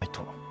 ないと。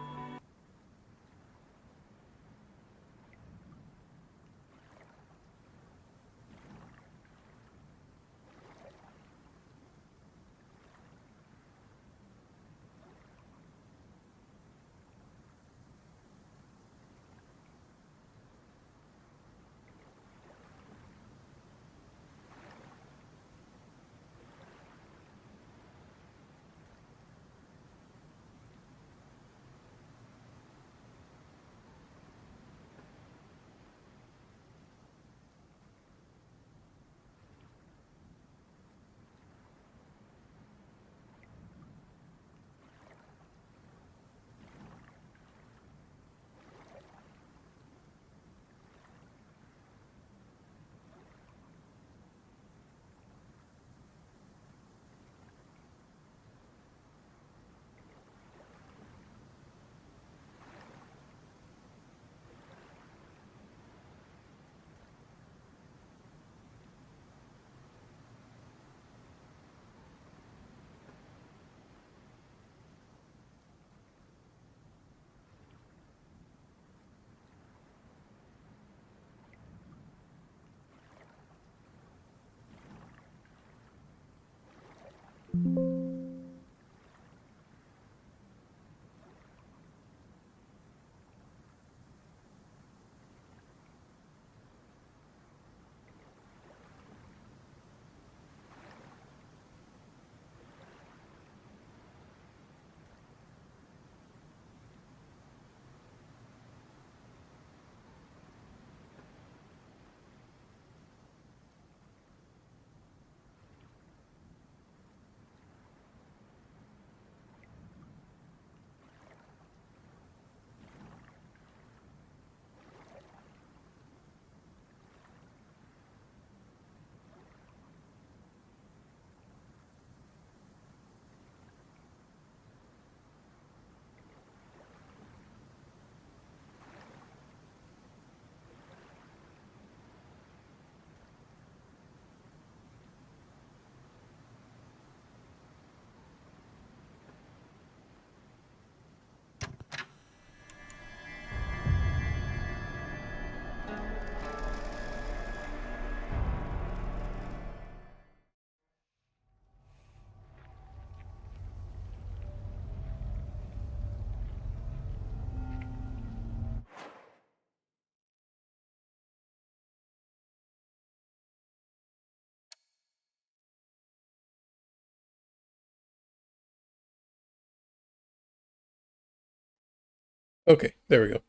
Okay, there we go.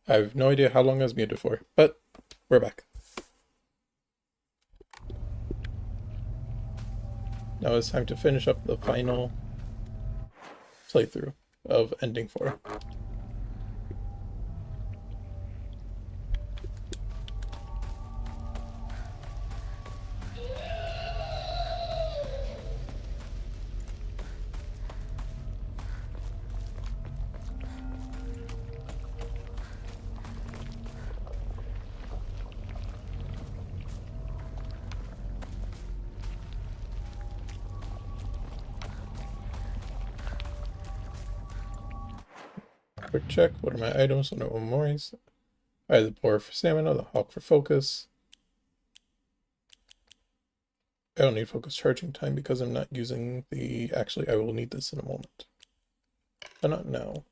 I have no idea how long I was muted for, but we're back. Now it's time to finish up the final playthrough of Ending 4. Quick check. What are my items? What are my memories? I have the boar for stamina, the hawk for focus. I don't need focus charging time because I'm not using the... Actually, I will need this in a moment. But not now.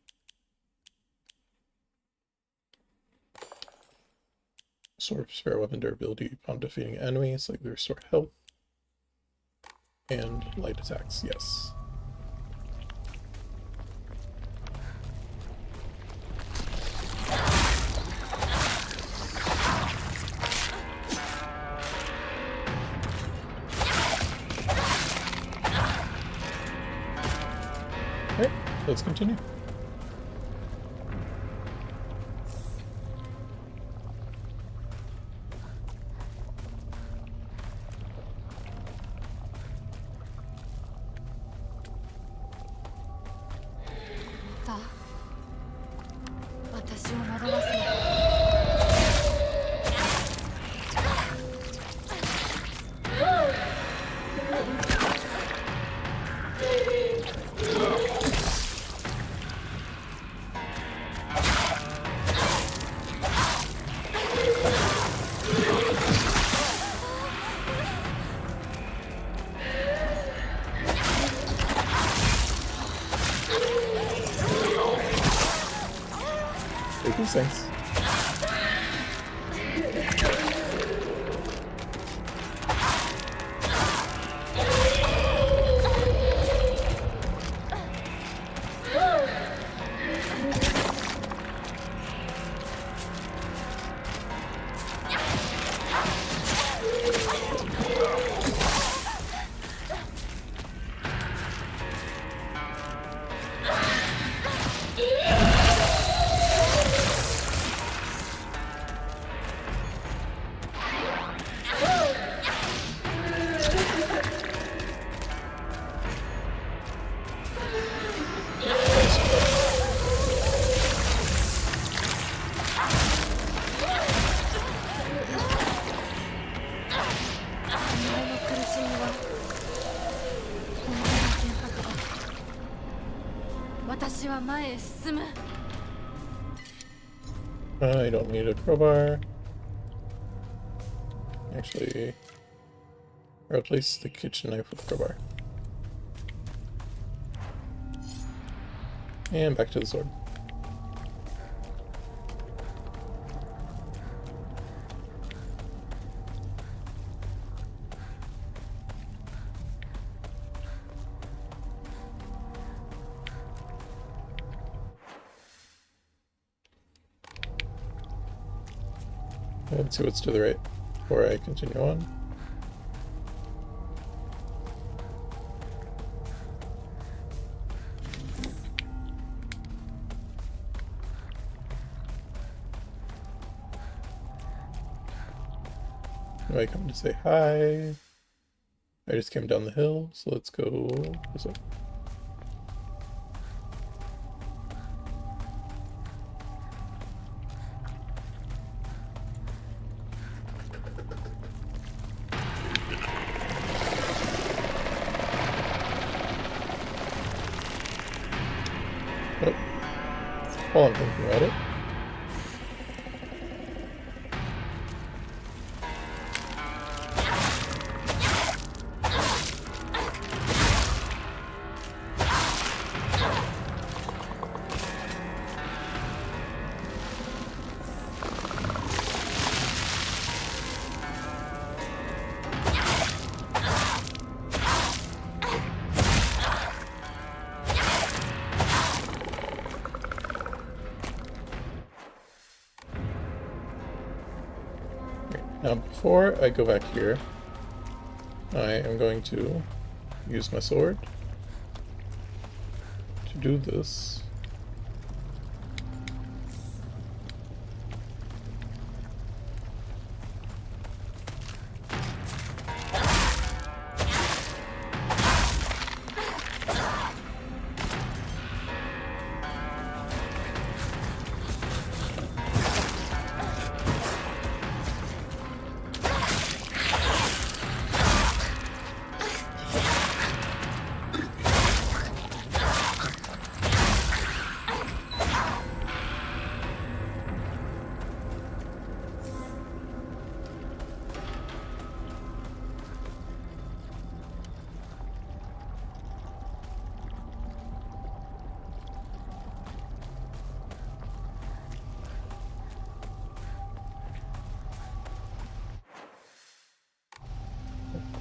Sword spare weapon durability upon defeating enemies, like restore health. And light attacks, yes. Alright, let's continue. take these things. I don't need a crowbar. Actually, replace the kitchen knife with a crowbar. And back to the sword. Let's see what's to the right before I continue on. I come to say hi. I just came down the hill, so let's go this way. Oh, while I'm thinking about it. Now before I go back here, I am going to use my sword to do this.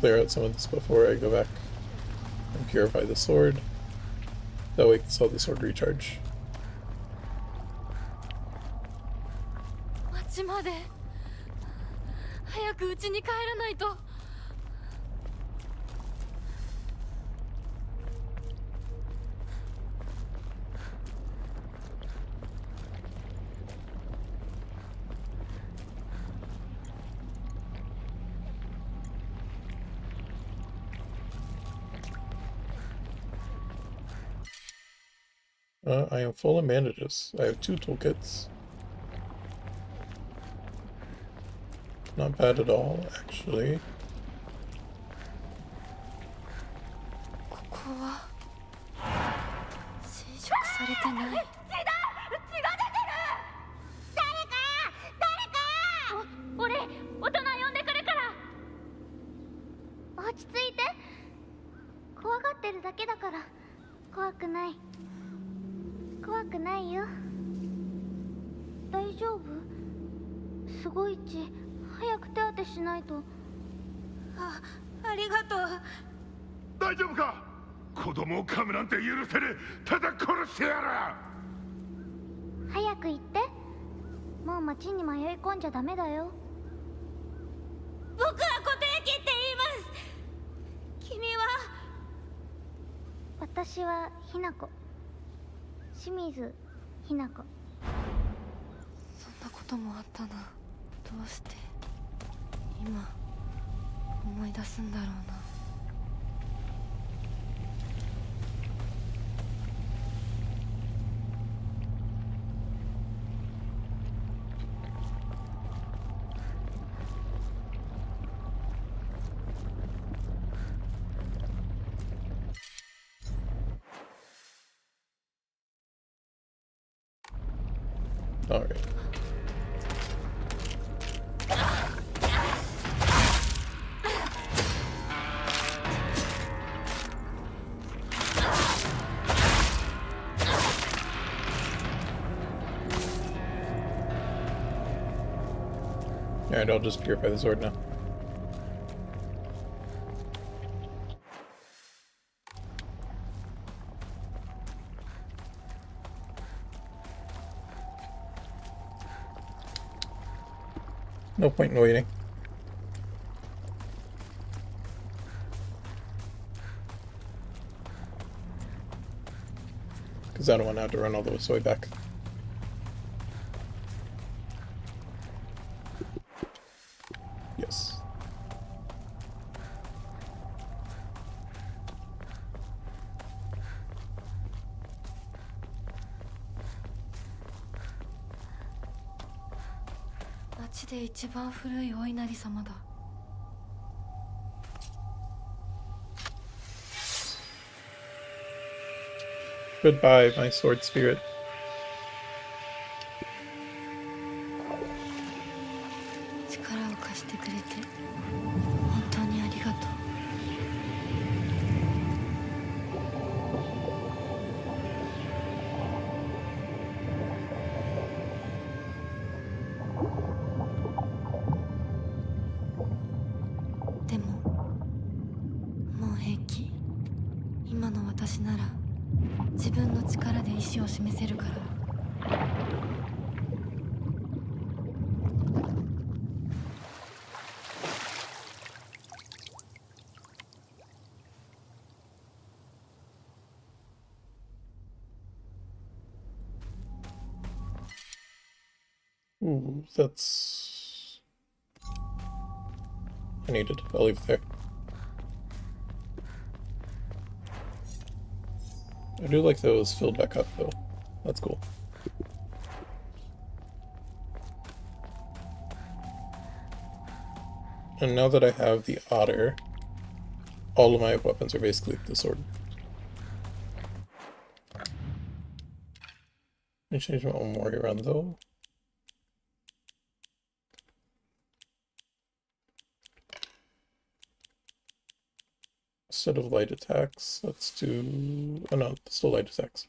Clear out some of this before I go back and purify the sword. That way I can sell the sword recharge. 町まで早く家に帰らないと。I am full of bandages. I have 2 toolkits. Not bad at all, actually. ここは侵食されてない。血が出てる。誰か。俺大人呼んでくるから。落ち着いて。怖がってるだけだから。怖くない。怖くないよ。大丈夫？すごい血。早く手当てしないと。ありがとう。大丈夫か？子供を噛むなんて許せねえ。ただ殺してやる。早く行って。もう町に迷い込んじゃダメだよ。僕は琴雪って言います。君は？私はひな子。清水ひな子。そんなこともあったな。どうして今思い出すんだろうな。Alright. Alright, I'll just purify the sword now. No point in waiting. Because I don't want to have to run all the way back. Yes.町で一番古いお稲荷様だ。Goodbye, my sword spirit. 力を貸してくれて本当にありがとう。でももう平気。今の私なら自分の力で意志を示せるから。Ooh, that's... I need it. I'll leave it there. I do like those filled back up, though. That's cool. And now that I have the otter, all of my weapons are basically the sword. Let me change my own more around, though. Instead of light attacks, let's do... Oh no, still light attacks.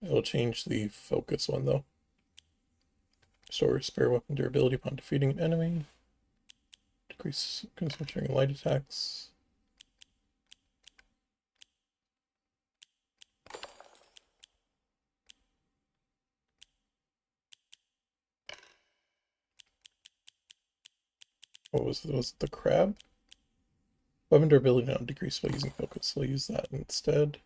I'll change the focus one, though. Restore spare weapon durability upon defeating an enemy. Decrease consumption during light attacks. What was it? Was it the crab? Weapon durability not decreased by using focus, so I'll use that instead.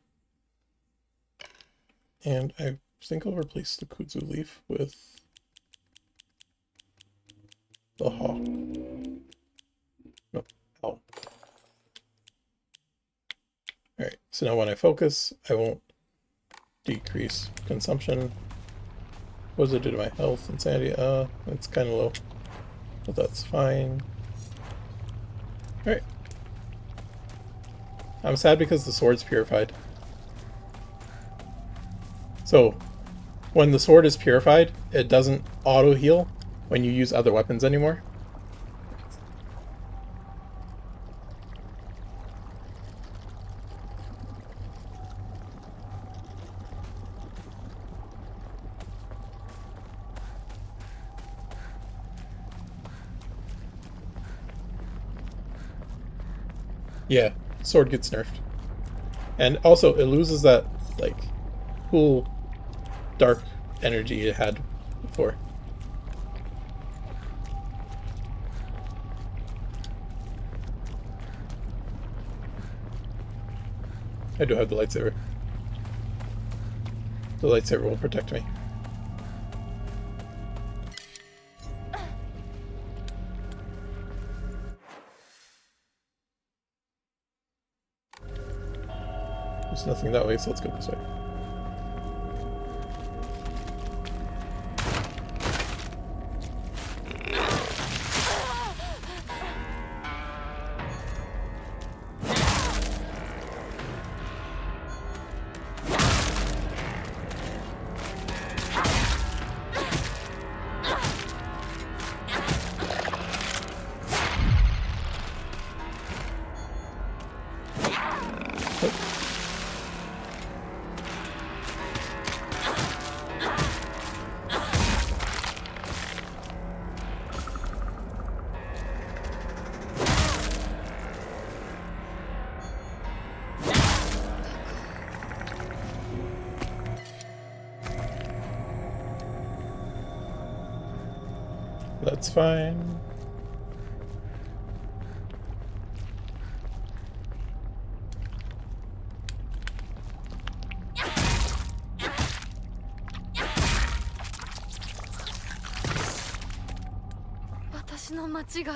And I think I'll replace the kudzu leaf with the hawk. No, ow. Alright, so now when I focus, I won't decrease consumption. What does it do to my health? Insanity? It's kind of low, but that's fine. Alright. I'm sad because the sword's purified. So, when the sword is purified, it doesn't auto-heal when you use other weapons anymore. Yeah, sword gets nerfed. And also, it loses that, like, cool, dark energy it had before. I do have the lightsaber. The lightsaber will protect me. There's nothing that way, so let's go this way. That's fine.私の町が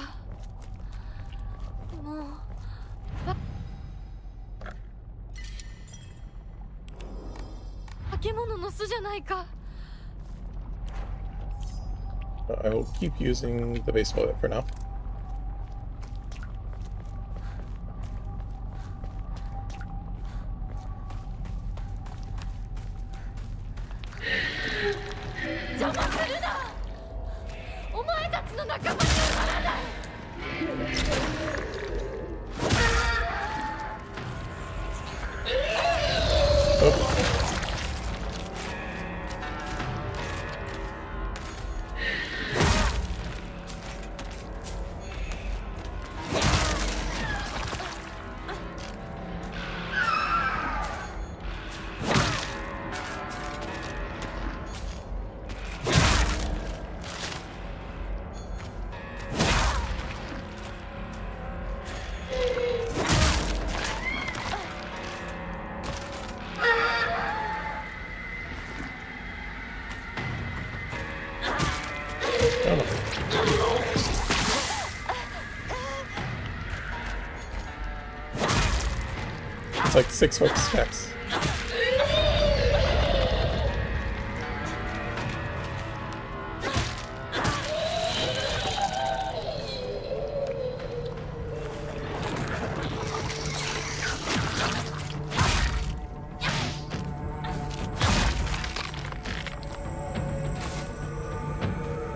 もう化け物の巣じゃないか。I will keep using the baseball bat for now. It's like 6 hook stacks.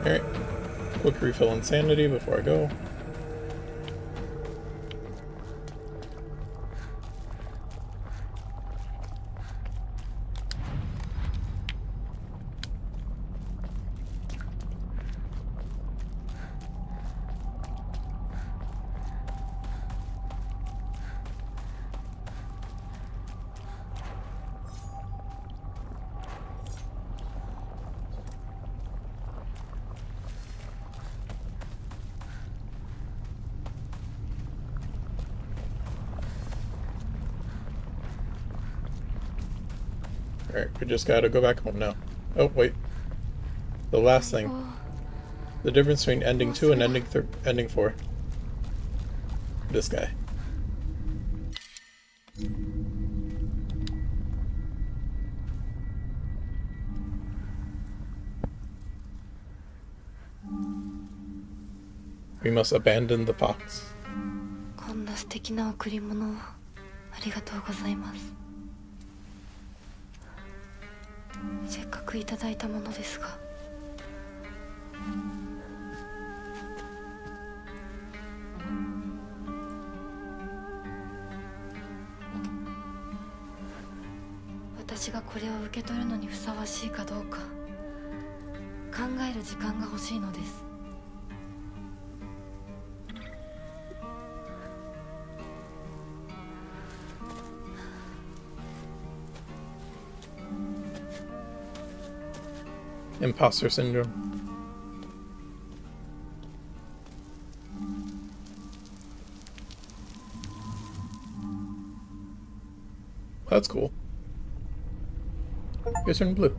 Alright, quick refill insanity before I go. Alright, we just gotta go back home now. Oh, wait. The last thing. The difference between ending 2 and ending 4. This guy. We must abandon the fox. こんな素敵な贈り物をありがとうございます。せっかくいただいたものですが。私がこれを受け取るのにふさわしいかどうか考える時間が欲しいのです。Imposter syndrome. That's cool. It's turning blue.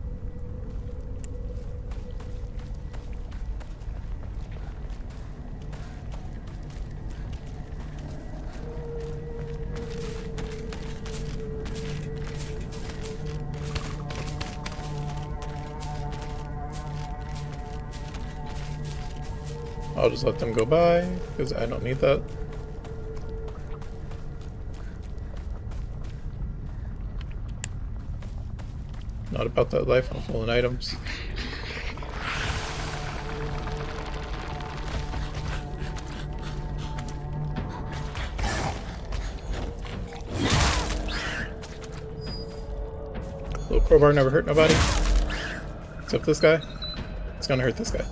I'll just let them go by, because I don't need that. Not about that life, I'm full in items. Little crowbar never hurt nobody. Except this guy. It's gonna hurt this guy.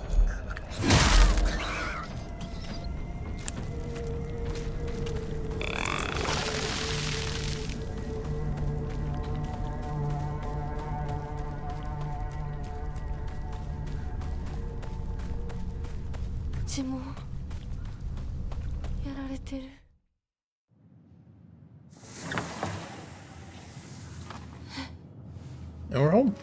And we're home.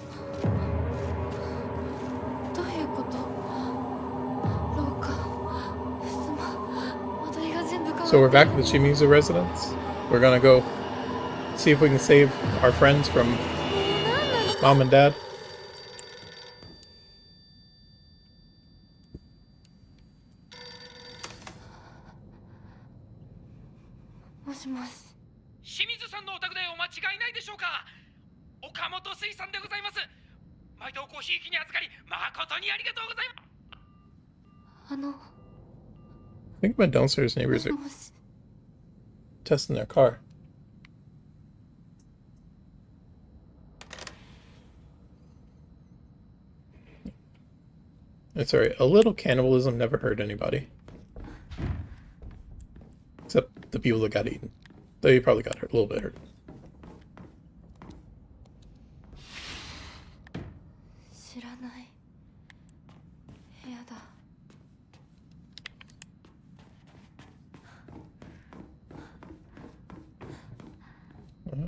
So we're back at the Shimizu residence. We're gonna go see if we can save our friends from mom and dad. I think my downstairs neighbors are testing their car. It's alright. A little cannibalism never hurt anybody. Except the people that got eaten. Though you probably got hurt, a little bit hurt.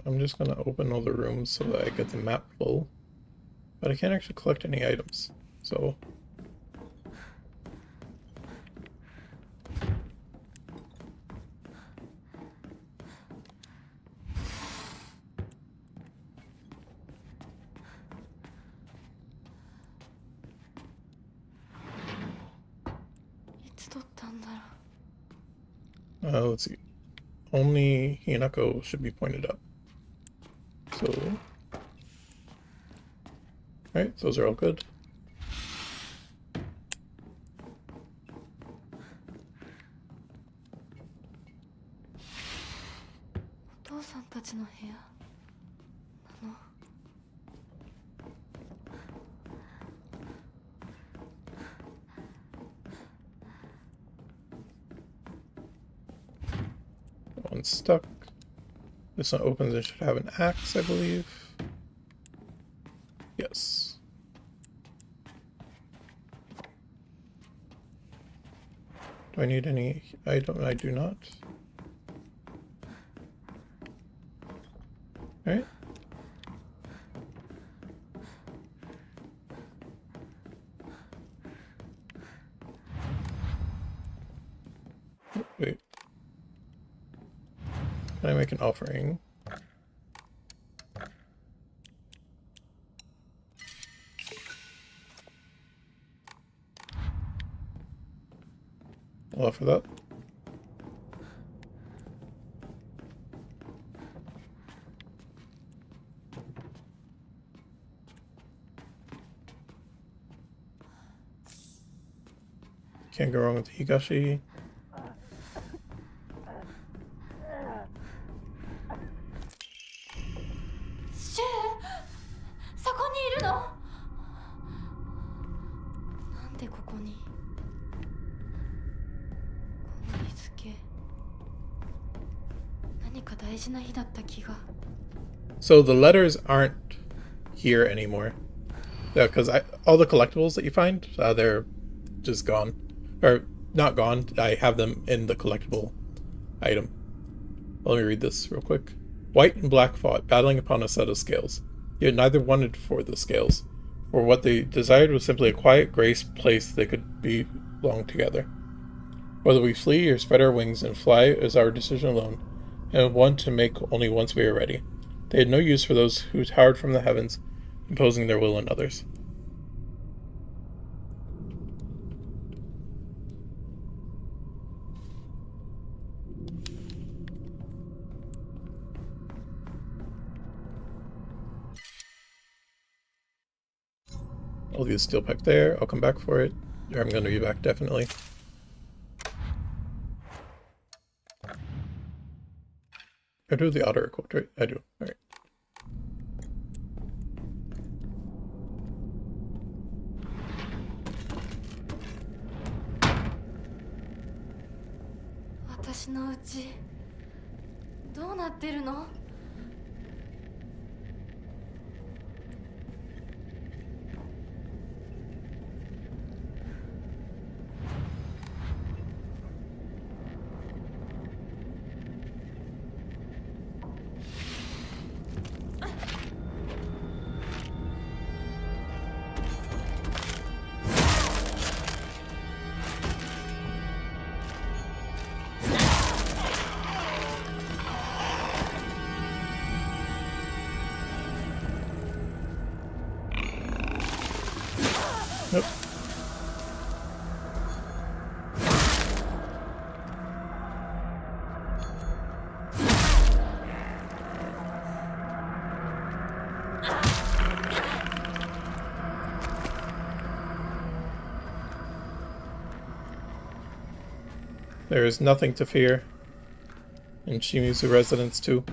I'm just gonna open all the rooms so that I get the map full. But I can't actually collect any items, so... let's see. Only Hinako should be pointed up. So... Alright, those are all good. One's stuck. This one opens and should have an axe, I believe. Yes. Do I need any item? I do not. Alright. Oh, wait. Can I make an offering? I'll offer that. Can't go wrong with the Higashi. So the letters aren't here anymore. Yeah, because all the collectibles that you find, they're just gone. Or, not gone, I have them in the collectible item. Let me read this real quick. White and black fought, battling upon a set of scales. Yet neither wanted for the scales, for what they desired was simply a quiet, gray place they could belong together. Whether we flee or spread our wings and fly is our decision alone, and one to make only once we are ready. They had no use for those who towered from the heavens, imposing their will on others. I'll leave the steel pipe there. I'll come back for it. Or I'm going to be back, definitely. I do the auto equipped, right? I do. Alright.私のうちどうなってるの？Nope. There is nothing to fear in Shimizu Residence 2.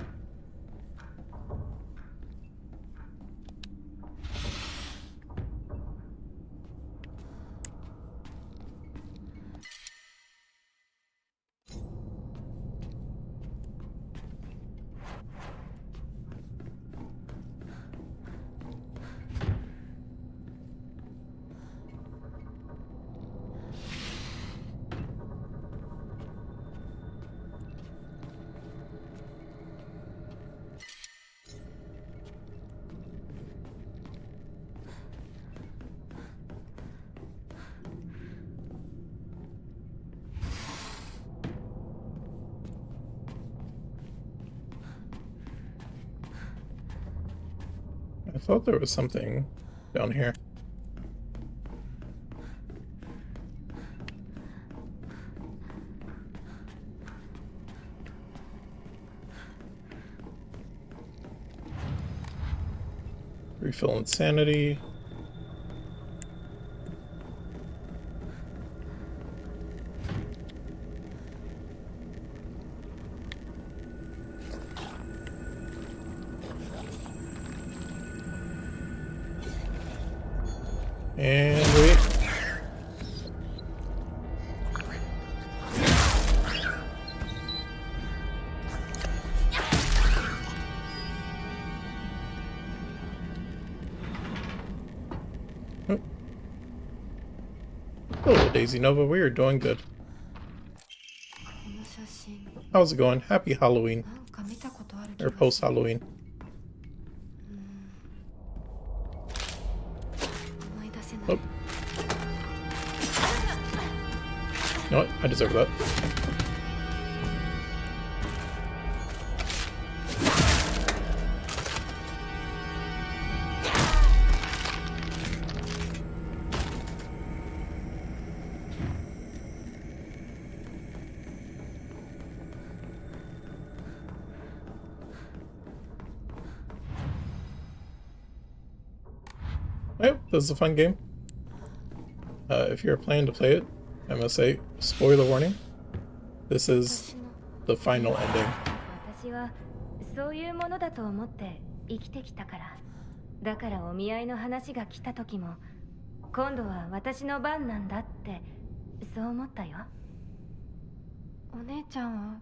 I thought there was something down here. Refill insanity. And wait. Oh. Hello, Daisy Nova. We are doing good. この写真 How's it going? Happy Halloween. なんか見たことある気 Or が post する。 Halloween. 思い出せない。 Oh. You know what? I deserve that. Yep, this is a fun game. If you're planning to play it, I must say, spoiler warning, this is 私の the final ending. 私はそういうものだと思って生きてきたから。だからお見合いの話が来た時も、今度は私の番なんだってそう思ったよ。お姉ちゃんは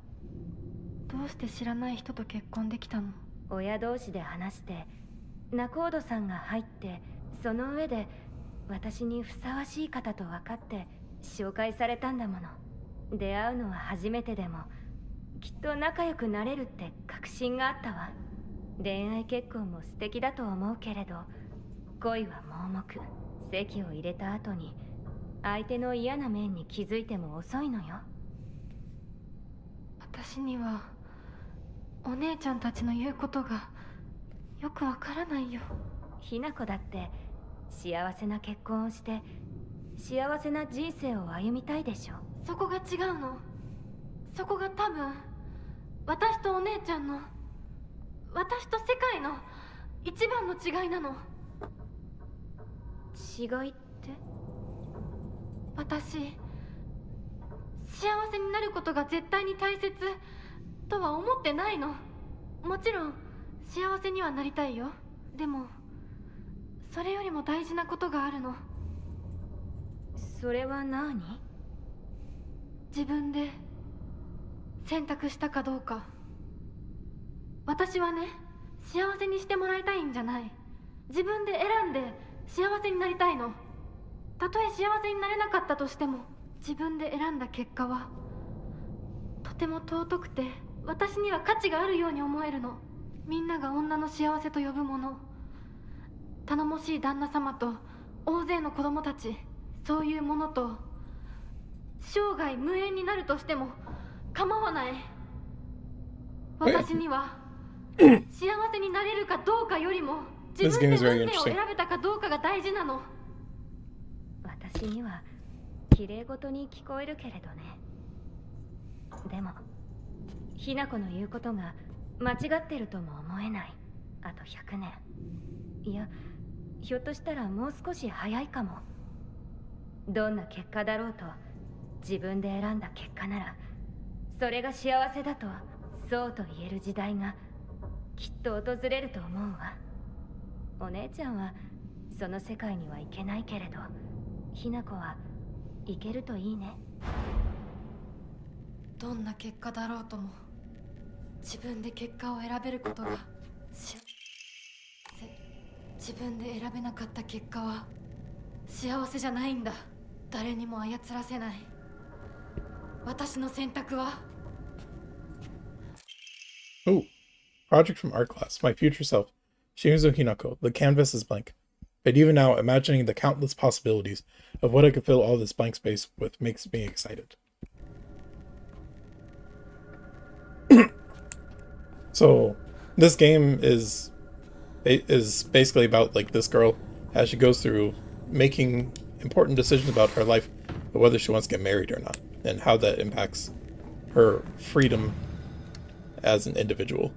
どうして知らない人と結婚できたの？親同士で話して、仲人さんが入ってその上で私にふさわしい方と分かって紹介されたんだもの。出会うのは初めてでもきっと仲良くなれるって確信があったわ。恋愛結婚も素敵だと思うけれど、恋は盲目。籍を入れた後に相手の嫌な面に気づいても遅いのよ。私にはお姉ちゃんたちの言うことがよくわからないよ。ひな子だって幸せな結婚をして幸せな人生を歩みたいでしょ。そこが違うの。そこが多分私とお姉ちゃんの、私と世界の一番の違いなの。違いって？私、幸せになることが絶対に大切とは思ってないの。もちろん幸せにはなりたいよ。でもそれよりも大事なことがあるの。それは何？自分で選択したかどうか。私はね、幸せにしてもらいたいんじゃない。自分で選んで幸せになりたいの。たとえ幸せになれなかったとしても、自分で選んだ結果はとても尊くて、私には価値があるように思えるの。みんなが女の幸せと呼ぶもの、頼もしい旦那様と大勢の子供たち、そういうものと生涯無縁になるとしても構わない。私には幸せになれるかどうかよりも自分で運命を選べたかどうかが大事なの。私には綺麗事に聞こえるけれどね。でもひな子の言うことが間違ってるとも思えない。あと100年、いやひょっとしたらもう少し早いかも。どんな結果だろうと自分で選んだ結果ならそれが幸せだとそうと言える時代がきっと訪れると思うわ。お姉ちゃんはその世界には行けないけれど、ひな子は行けるといいね。どんな結果だろうとも自分で結果を選べることが自分で選べなかった結果は幸せじゃないんだ。誰にも操らせない私の選択は。 Oh, project from art class. My future self, Shimizu Hinako. The canvas is blank. But even now, imagining the countless possibilities of what I could fill all this blank space with makes me excited. So, this game is basically about like this girl as she goes through making important decisions about her life, but whether she wants to get married or not, and how that impacts her freedom as an individual.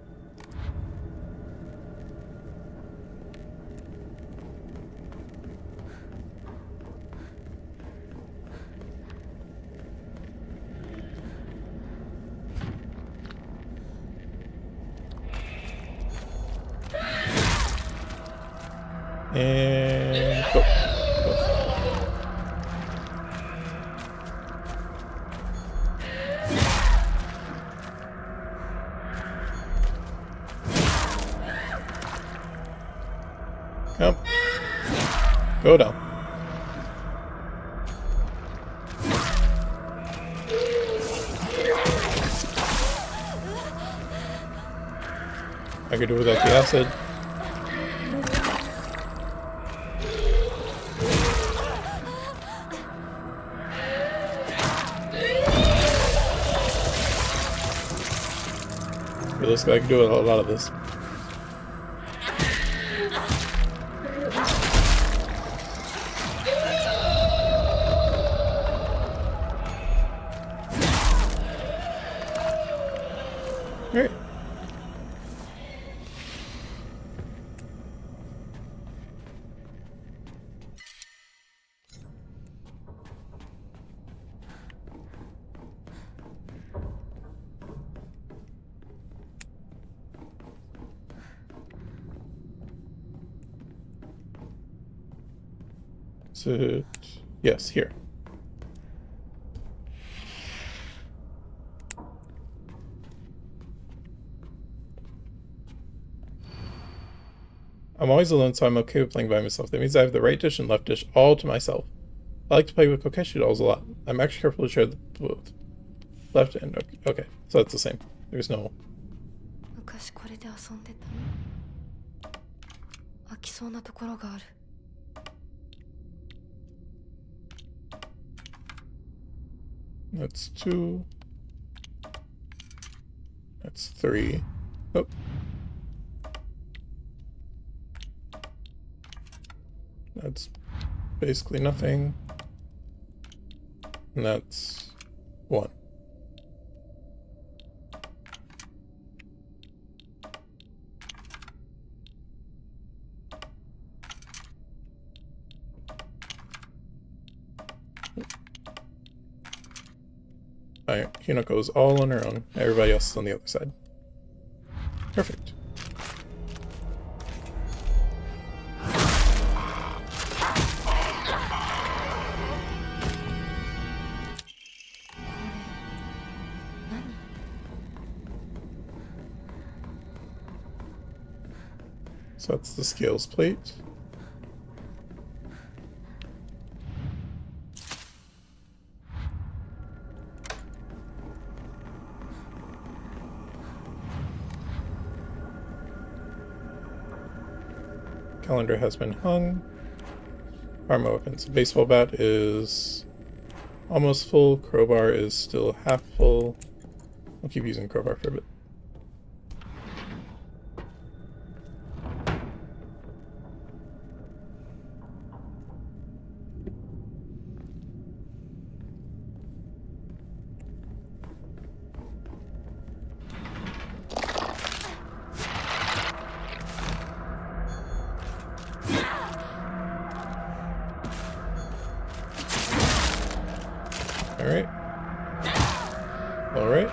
And go. Yep. Go down. I could do without the acid. It looks like I can do a lot of this. Alright. So, yes, here. I'm always alone, so I'm okay with playing by myself. That means I have the right dish and left dish all to myself. I like to play with Kokeshi dolls a lot. I'm actually careful to share the both. Left and okay, so that's the same. There's no. 昔これで遊んでた。飽きそうなところがある。That's 2. That's 3. Oh. That's basically nothing. And that's 1. Alright, Hinako's all on her own. Everybody else is on the other side. Perfect. So that's the scales plate. Calendar has been hung. Armor weapons. Baseball bat is almost full. Crowbar is still half full. I'll keep using crowbar for a bit. Alright. Alright.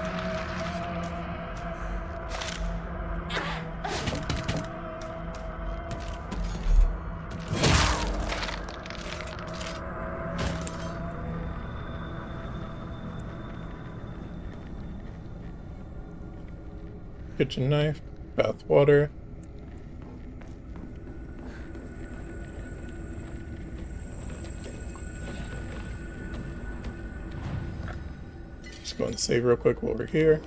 Kitchen knife, bath water. Just go and save real quick while we're here.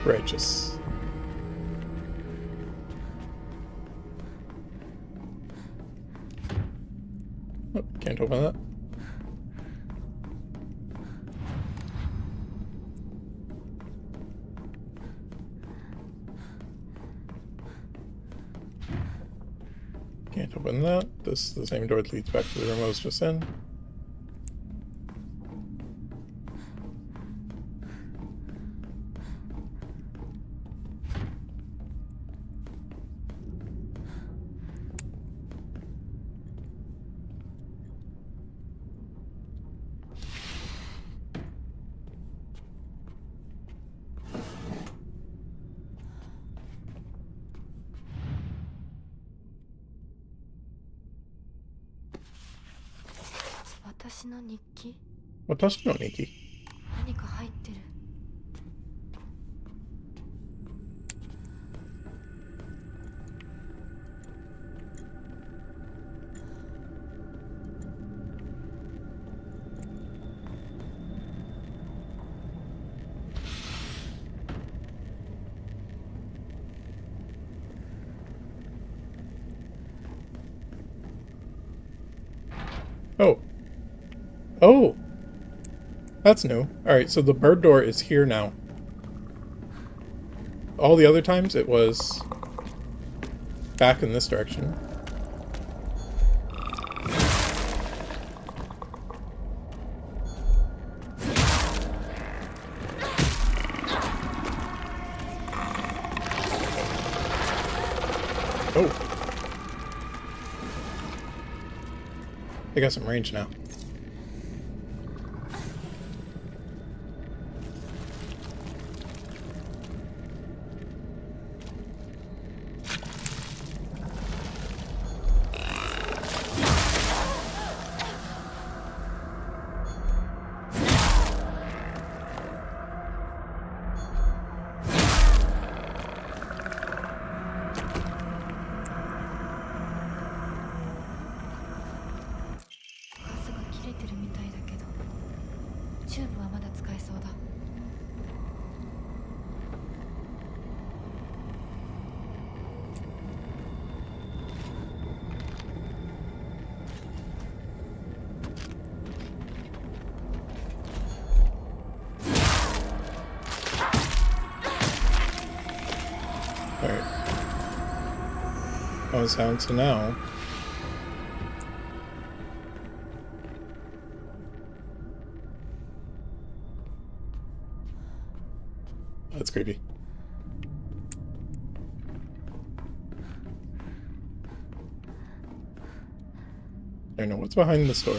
Righteous. Oh, can't open that. Can't open that. This is the same door that leads back to the room I was just in.私の日記？私の日記。何か入ってる。Oh. Oh! That's new. Alright, so the bird door is here now. All the other times it was back in this direction. They got some range now. Alright. I was down to now. That's creepy. I don't know what's behind this door.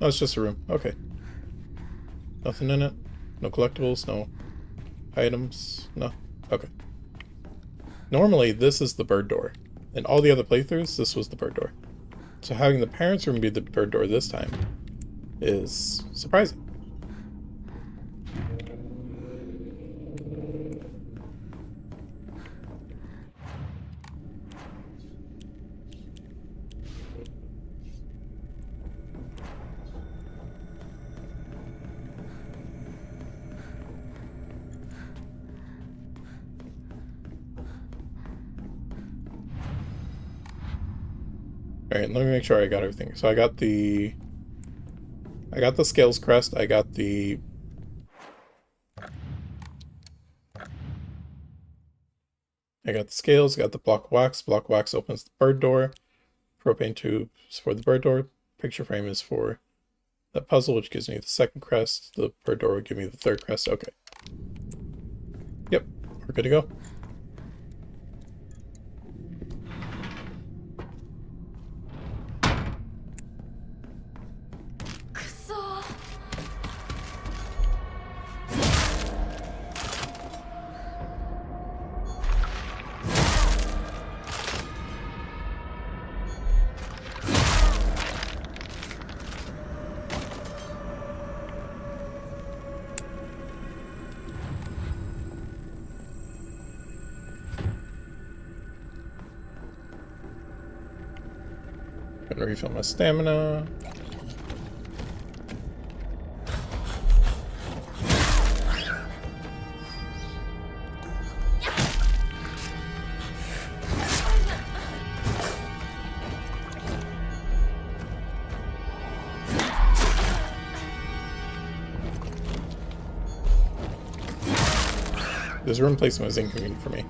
Oh, it's just a room. Okay. Nothing in it. No collectibles, no items, no. Okay. Normally, this is the bird door. In all the other playthroughs, this was the bird door. So having the parents' room be the bird door this time is surprising. Alright, let me make sure I got everything. So I got the scales crest, I got the scales, got the block of wax. Block of wax opens the bird door. Propane tube is for the bird door. Picture frame is for the puzzle, which gives me the second crest. The bird door will give me the third crest. Okay. Yep, we're good to go. Gonna refill my stamina. This room placement is inconvenient for me.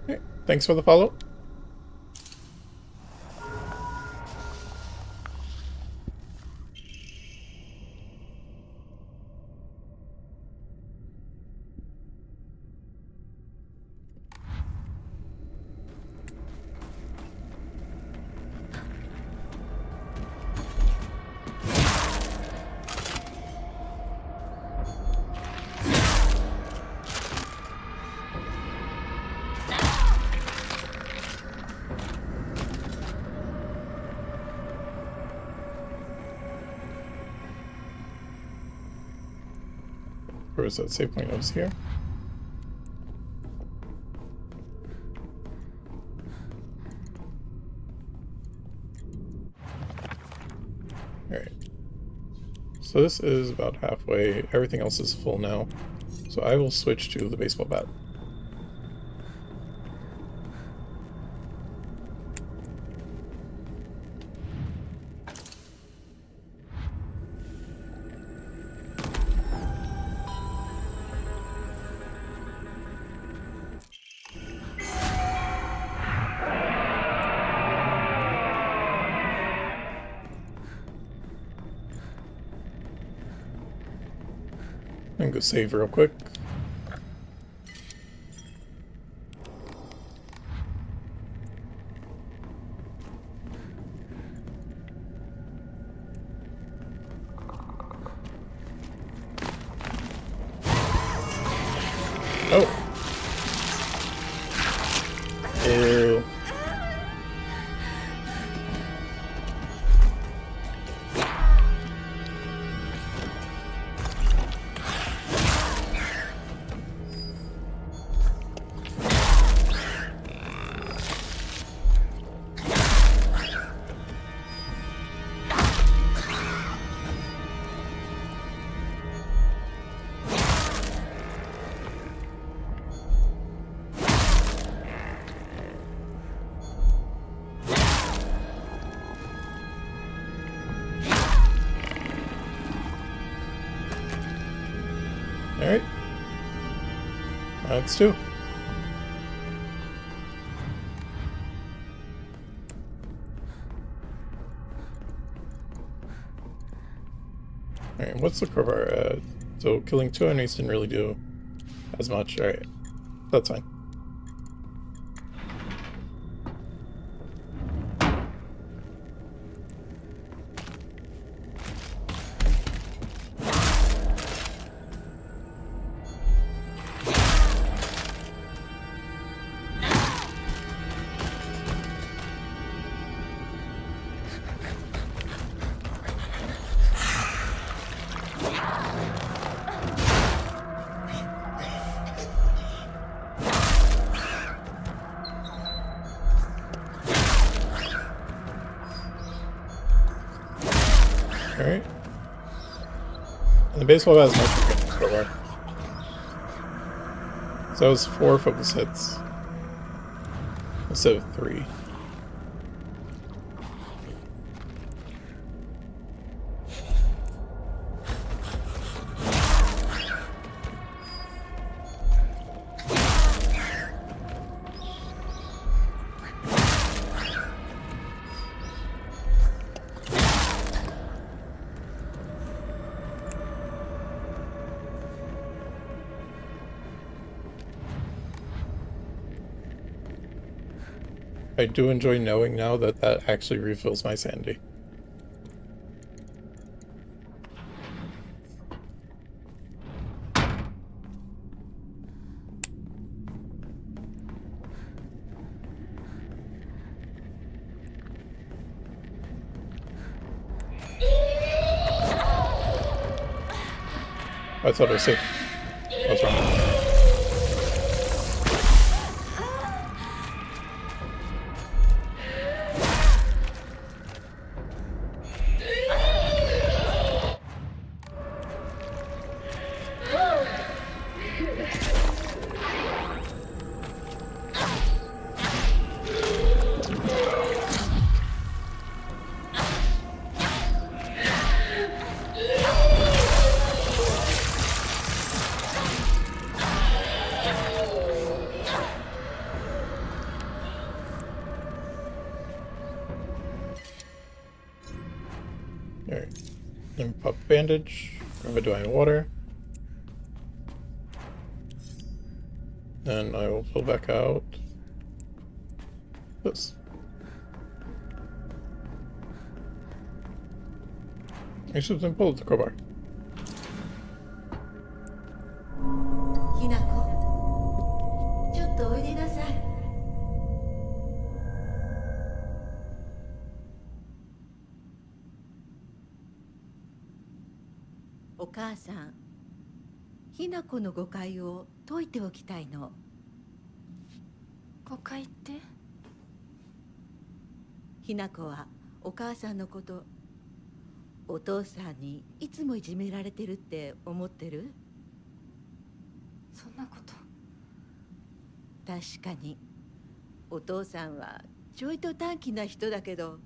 Okay, thanks for the follow. Where is that save point? It was here. Alright. So this is about halfway. Everything else is full now. So I will switch to the baseball bat. I'm gonna go save real quick. Oh. Ew. Alright. That's two. Alright, what's the crowbar? So killing two enemies didn't really do as much. Alright, that's fine. Alright. And the baseball bat is much bigger than the crowbar. So that was 4 focus hits instead of 3. I do enjoy knowing now that that actually refills my sanity. I thought I was safe. I was wrong. Alright. Let me pop a bandage, grab a divine water. Then I will pull back out this. I should have pulled the crowbar. ひなこ、ちょっとおいでなさい。お母さん、ひなこの誤解を解いておきたいの。誤解って？ひなこはお母さんのこと、お父さんにいつもいじめられてるって思ってる？そんなこと。確かにお父さんはちょいと短気な人だけど、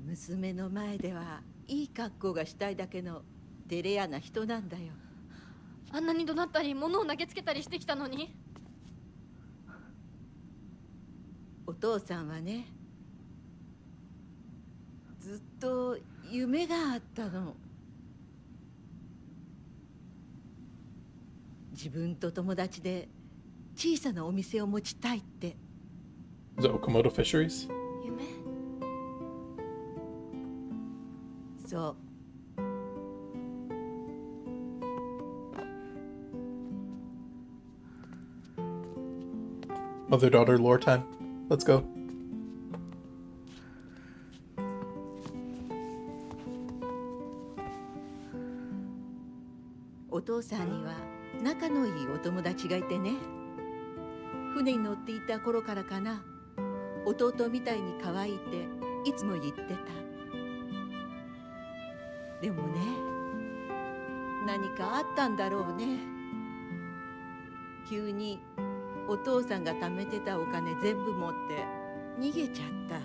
娘の前ではいい格好がしたいだけの照れ屋な人なんだよ。あんなに怒鳴ったり物を投げつけたりしてきたのに。お父さんはね、ずっと夢があったの。自分と友達で小さなお店を持ちたいって。 Is it Okamoto Fisheries? 夢？そう。Mother-daughter lore time. Let's go. お父さんには仲のいいお友達がいてね。船に乗っていた頃からかな、弟みたいに可愛いっていつも言ってた。でもね、何かあったんだろうね。急にお父さんが貯めてたお金全部持って逃げちゃった。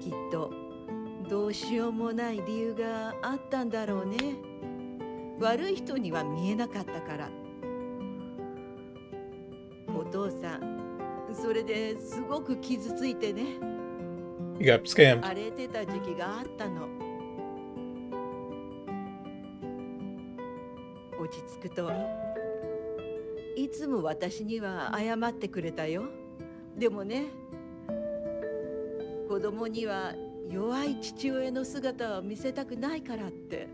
きっとどうしようもない理由があったんだろうね。悪い人には見えなかったから。お父さん、それですごく傷ついてね。You got scammed. 荒れてた時期があったの。落ち着くといつも私には謝ってくれたよ。でもね、子供には弱い父親の姿を見せたくないからって。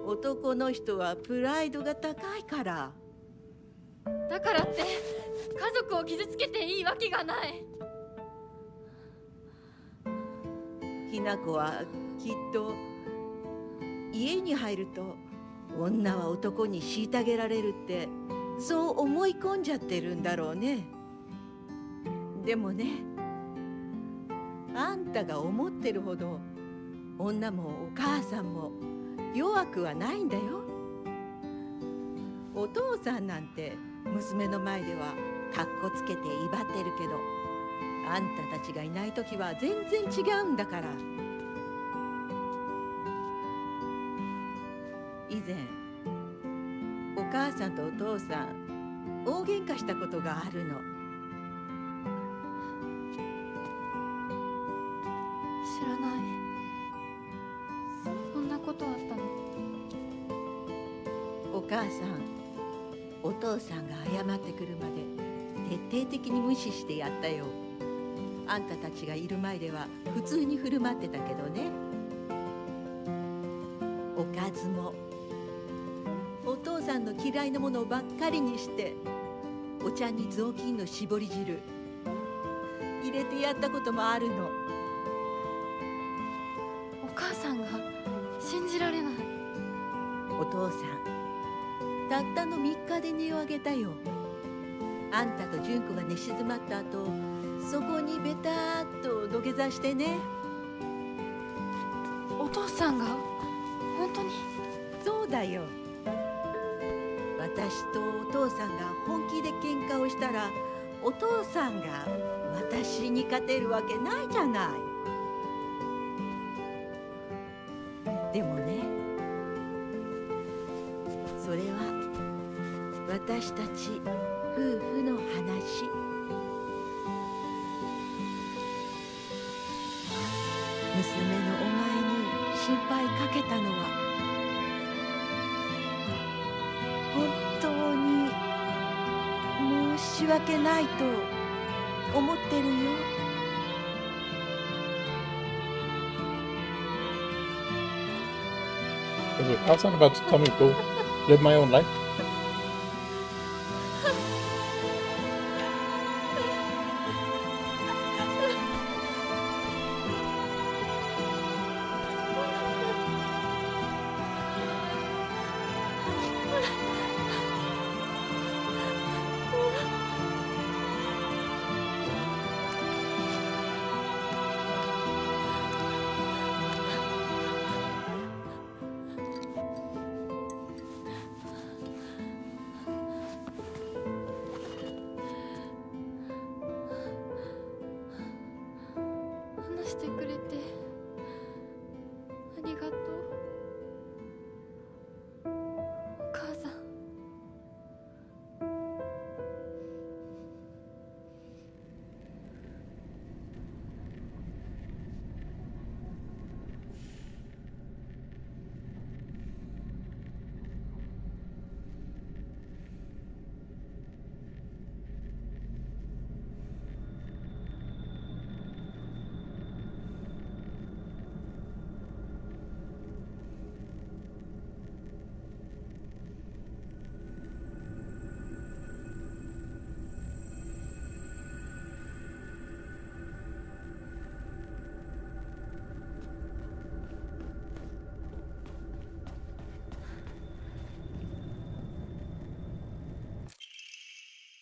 男の人はプライドが高いから。だからって家族を傷つけていいわけがない。ひな子はきっと家に入ると女は男に虐げられるってそう思い込んじゃってるんだろうね。でもね、あんたが思ってるほど女もお母さんも弱くはないんだよ。お父さんなんて娘の前ではかっこつけて威張ってるけど、あんたたちがいない時は全然違うんだから。以前お母さんとお父さん大喧嘩したことがあるの。知らない。そんなことあったの？お母さん、お父さんが謝ってくるまで徹底的に無視してやったよ。あんたたちがいる前では普通に振る舞ってたけどね。おかずもお父さんの嫌いなものばっかりにして、お茶に雑巾の絞り汁入れてやったこともあるの。お母さんが信じられない。お父さん、たったの3日で値を上げたよ。あんたと純子が寝静まった後、そこにベターっと土下座してね。お父さんが本当に？そうだよ。私とお父さんが本気で喧嘩をしたら、お父さんが私に勝てるわけないじゃない。でもね、それは私たち夫婦の話。娘のお前に心配かけたのは本当に申し訳ないと思ってるよ。Is it Alsan about to tell me to go live my own life?話してくれてありがとう。お母さん。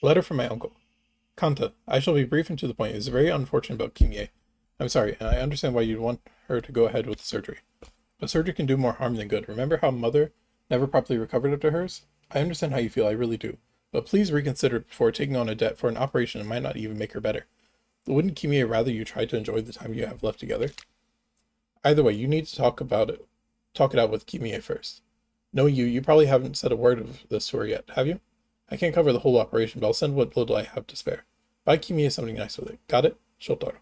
Letter from my uncle. Kanta, I shall be brief and to the point. It is very unfortunate about Kimie. I'm sorry, and I understand why you'd want her to go ahead with the surgery. But surgery can do more harm than good. Remember how Mother never properly recovered after hers? I understand how you feel, I really do. But please reconsider before taking on a debt for an operation that might not even make her better. Wouldn't Kimie rather you try to enjoy the time you have left together? Either way, you need to talk it out with Kimie first. Knowing you, you probably haven't said a word of this to her yet, have you? I can't cover the whole operation, but I'll send what little I have to spare. Buy Kimie something nice with it. Got it? Shotaro.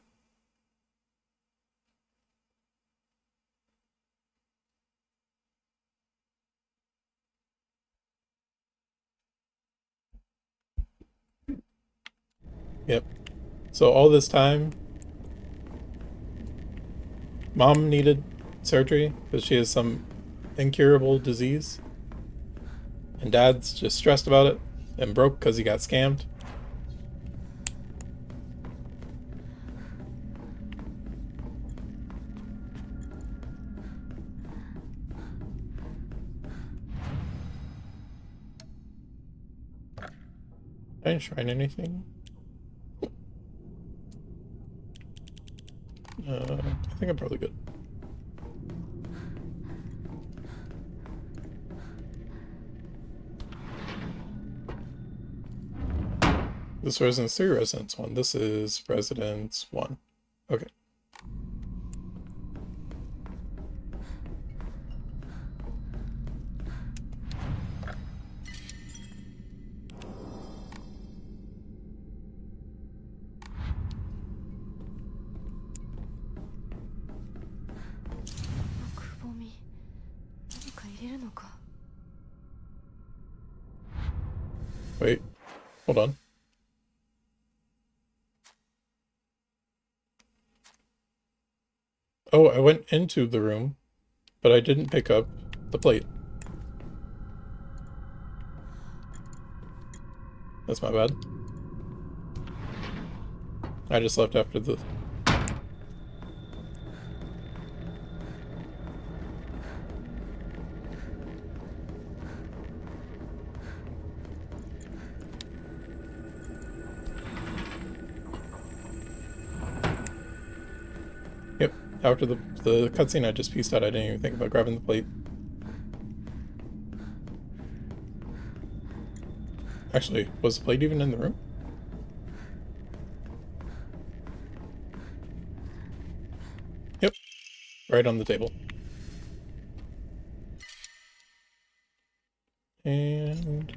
Yep. So all this time, Mom needed surgery because she has some incurable disease. And Dad's just stressed about it and broke because he got scammed. I didn't shrine anything. I think I'm probably good. This residence 3, residence 1. This is residence 1. Okay. Wait, hold on. Oh, I went into the room, but I didn't pick up the plate. That's my bad. I just left after the... Yep, after the cutscene I just pieced out, I didn't even think about grabbing the plate. Actually, was the plate even in the room? Yep, right on the table. And...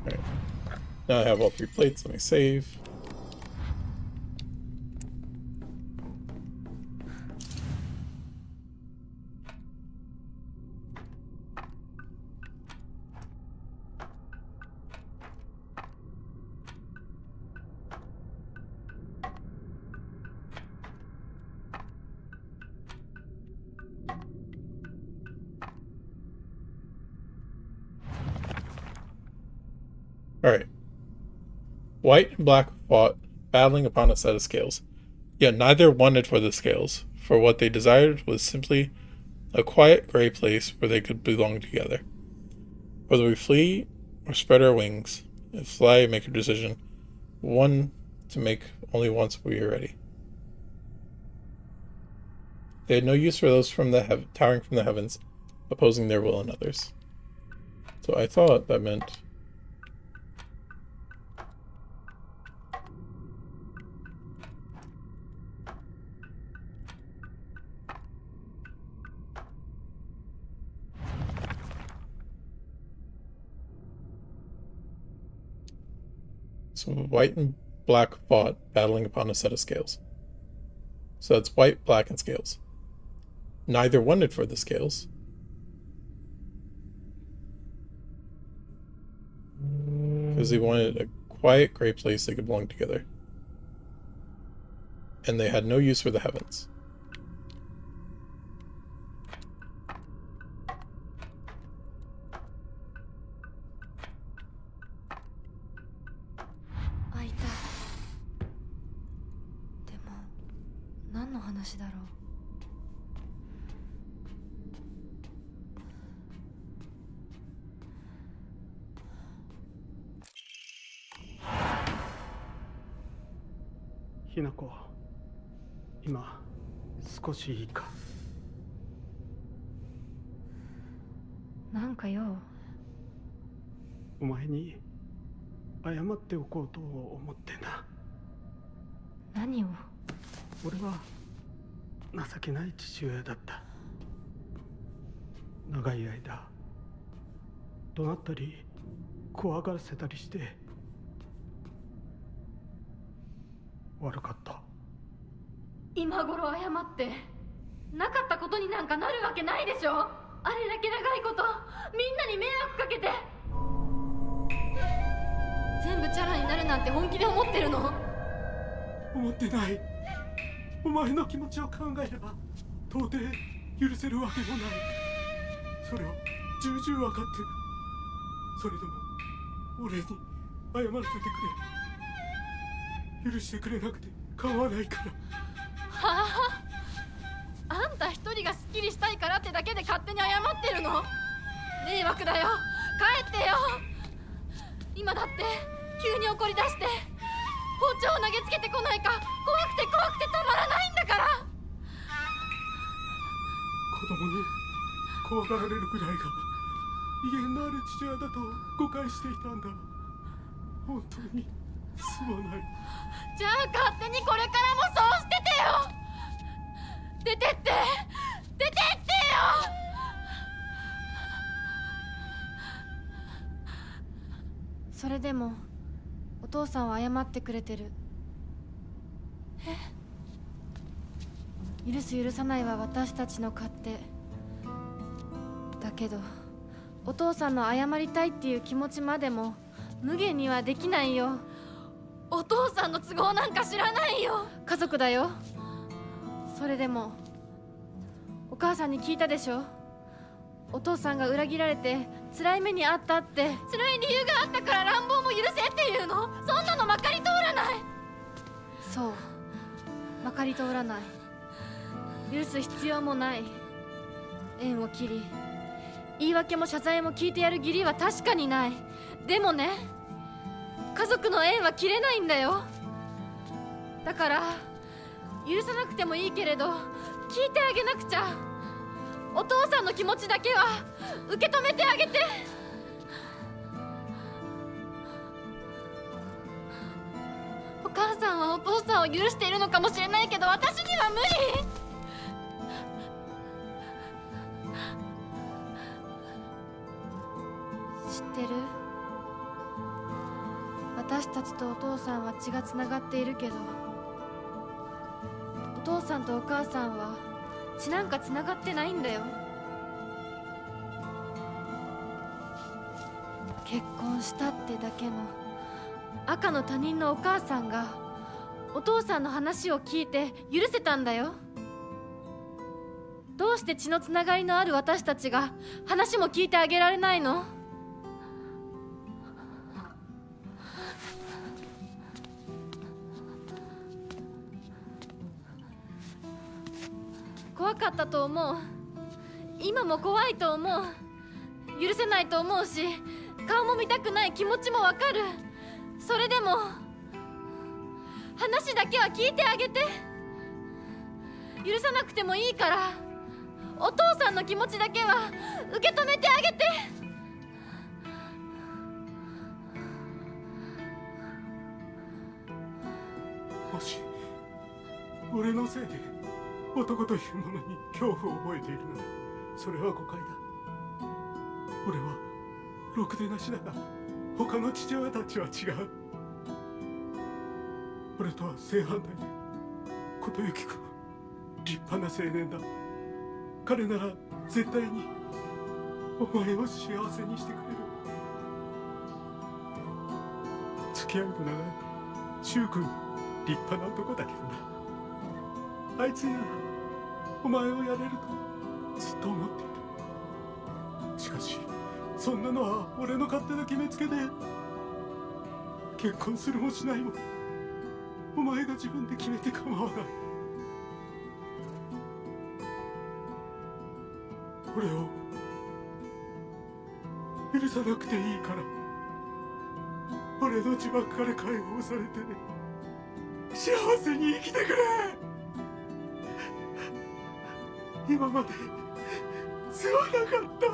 Alright. Now I have all 3 plates, let me save. Alright. White and black fought, battling upon a set of scales. Yet neither wanted for the scales, for what they desired was simply a quiet gray place where they could belong together. Whether we flee or spread our wings, and fly, make a decision, one to make only once we are ready. They had no use for those from the towering from the heavens, opposing their will in others. So I thought that meant... So white and black fought, battling upon a set of scales. So that's white, black, and scales. Neither wanted for the scales. Because they wanted a quiet, gray place they could belong together. And they had no use for the heavens. 何の話だろう。ひなこ、今少しいいか？なんかよ。お前に謝っておこうと思ってな。何を？俺は情けない父親だった。長い間怒鳴ったり怖がらせたりして悪かった。今頃謝ってなかったことになんかなるわけないでしょ。あれだけ長いことみんなに迷惑かけて、全部チャラになるなんて本気で思ってるの？思ってない。お前の気持ちを考えれば到底許せるわけもない。それを重々分かってる。それでも俺に謝らせてくれ。許してくれなくて構わないから。はあ、あんた一人がスッキリしたいからってだけで勝手に謝ってるの？迷惑だよ、帰ってよ。今だって急に怒り出して包丁を投げつけてこないか怖くてたまらないんだから。子供に怖がられるくらいが威厳のある父親だと誤解していたんだ。本当にすまない。じゃあ勝手にこれからもそうしててよ。出てってよ。それでもお父さんは謝ってくれてる。許す許さないは私たちの勝手だけど、お父さんの謝りたいっていう気持ちまでも無限にはできないよ。お父さんの都合なんか知らないよ。家族だよ。それでもお母さんに聞いたでしょ。お父さんが裏切られて辛い目にあったって。辛い理由があったから乱暴も許せっていうの？そんなのまかり通らない。そう、まかり通らない。許す必要もない。縁を切り言い訳も謝罪も聞いてやる義理は確かにない。でもね、家族の縁は切れないんだよ。だから許さなくてもいいけれど聞いてあげなくちゃ。お父さんの気持ちだけは受け止めてあげて。お母さんはお父さんを許しているのかもしれないけど私には無理。知ってる？私たちとお父さんは血がつながっているけど、お父さんとお母さんは血なんかつながってないんだよ。結婚したってだけの赤の他人のお母さんがお父さんの話を聞いて許せたんだよ。どうして血のつながりのある私たちが話も聞いてあげられないの？怖かったと思う。今も怖いと思う。許せないと思うし、顔も見たくない気持ちもわかる。それでも話だけは聞いてあげて。許さなくてもいいからお父さんの気持ちだけは受け止めてあげて。もし俺のせいで男というものに恐怖を覚えているならそれは誤解だ。俺はろくでなしだが他の父親たちは違う。俺とは正反対で琴行君立派な青年だ。彼なら絶対にお前を幸せにしてくれる。付き合うと長い柊君立派な男だけどな。あいつにならお前をやれるとずっと思っている。しかしそんなのは俺の勝手な決めつけで、結婚するもしないもお前が自分で決めて構わない。俺を許さなくていいから俺の呪縛から解放されて幸せに生きてくれ。今まですまなかった。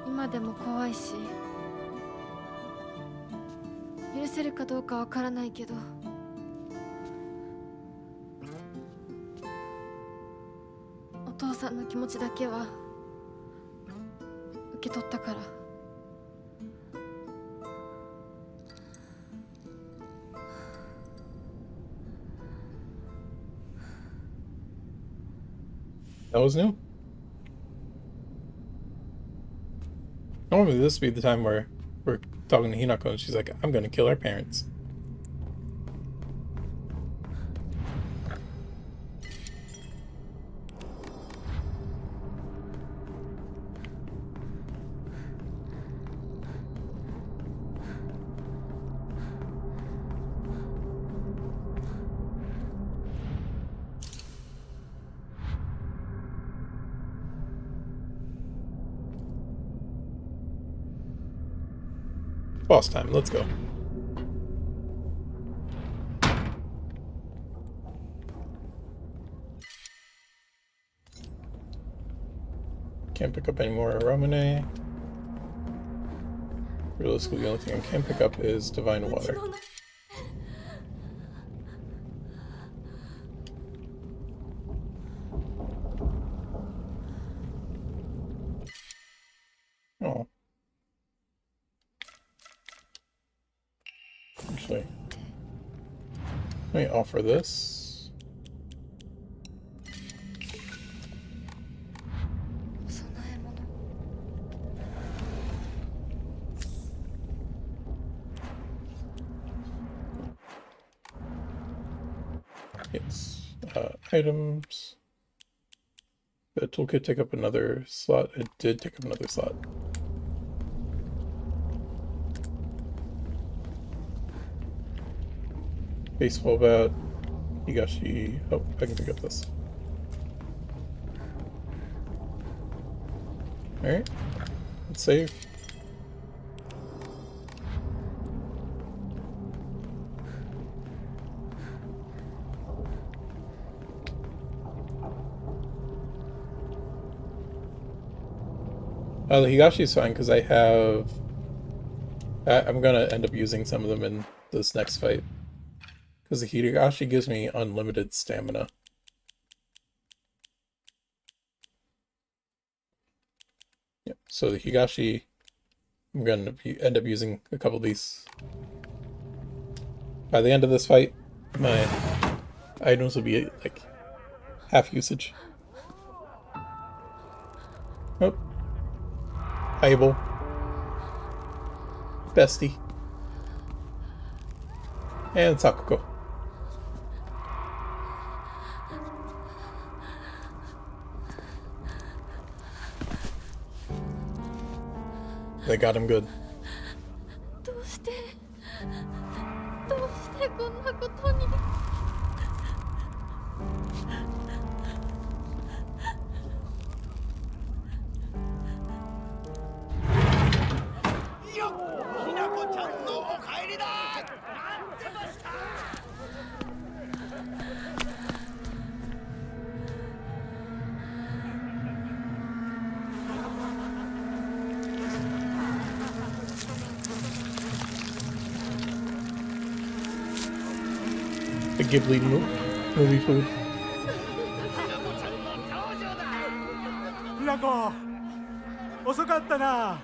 今でも怖いし許せるかどうかわからないけどお父さんの気持ちだけは受け取ったから。That was new. Normally this would be the time where we're talking to Hinako and she's like, I'm gonna kill our parents. Boss time, let's go. Can't pick up any more Ramune. Realistically, the only thing I can pick up is Divine Water. Oh. Actually, let me offer this. Yes. Items. The toolkit take up another slot. It did take up another slot. Baseball bat, Higashi. Oh, I can pick up this. Alright, let's save. The Higashi's fine because I have. I'm gonna end up using some of them in this next fight. Because the Higashi gives me unlimited stamina. Yeah, so the Higashi, I'm going to end up using a couple of these. By the end of this fight, my items will be like half usage. Oh. Aibo. Bestie. And Sakuko. They got him good. どうしてこんなことに。The Ghibli movie food. ひなこ、遅かったな。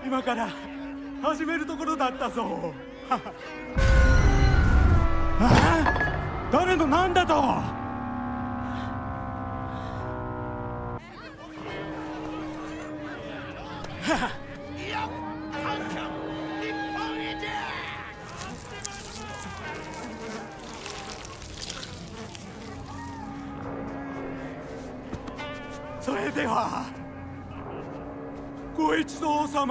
今から始めるところだったぞ。誰のなんだと。それではご一同様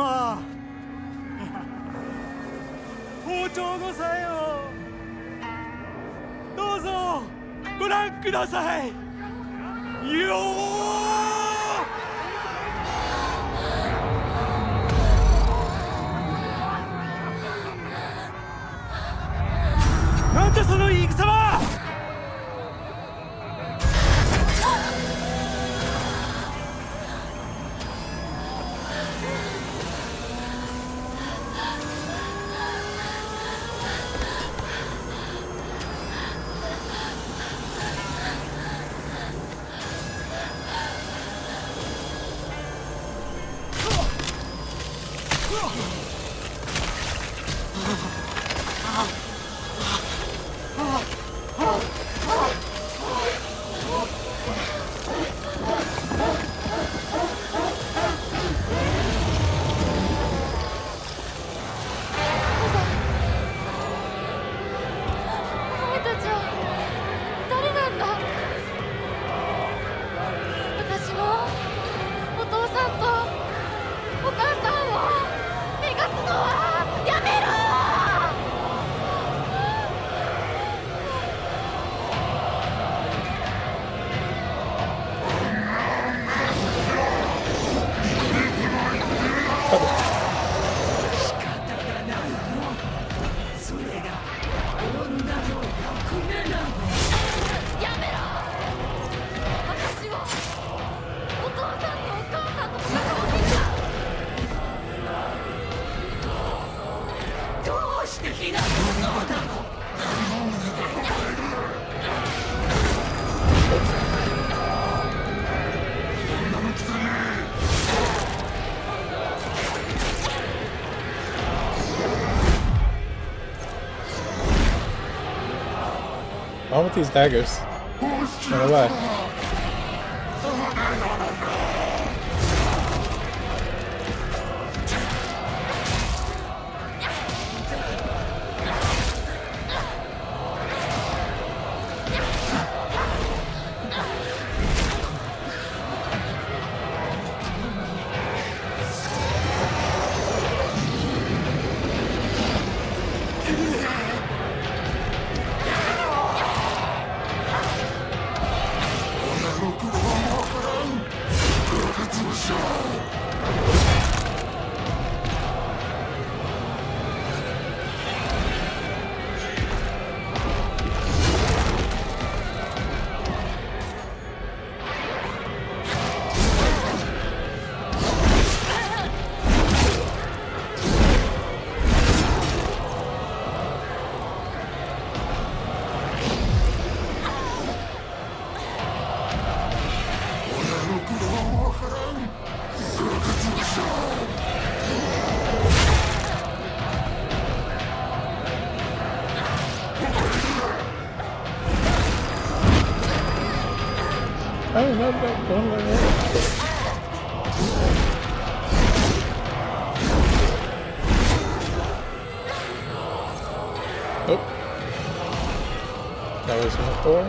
包丁のさえをどうぞご覧くださいよなんだその言い草はお前たちは誰なんだ。私のお父さんとお母さんを逃がすのはやめろ。やめろ。私をお父さんとお母さんと戦わせた。どうしてひな子のそうなの。All with these daggers. No way. I don't know about going like that. Oh. That was enough door.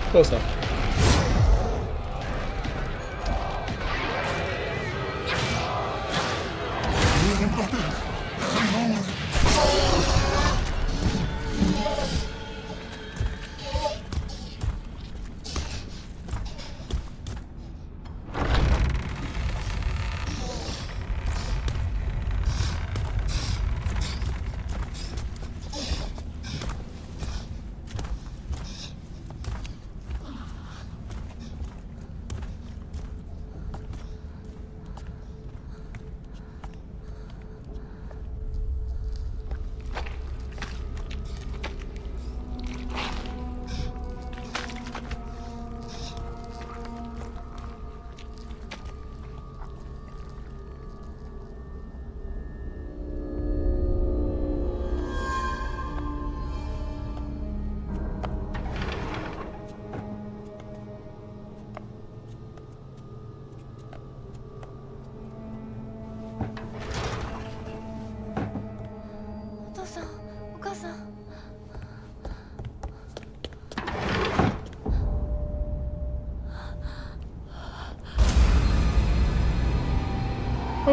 Close enough.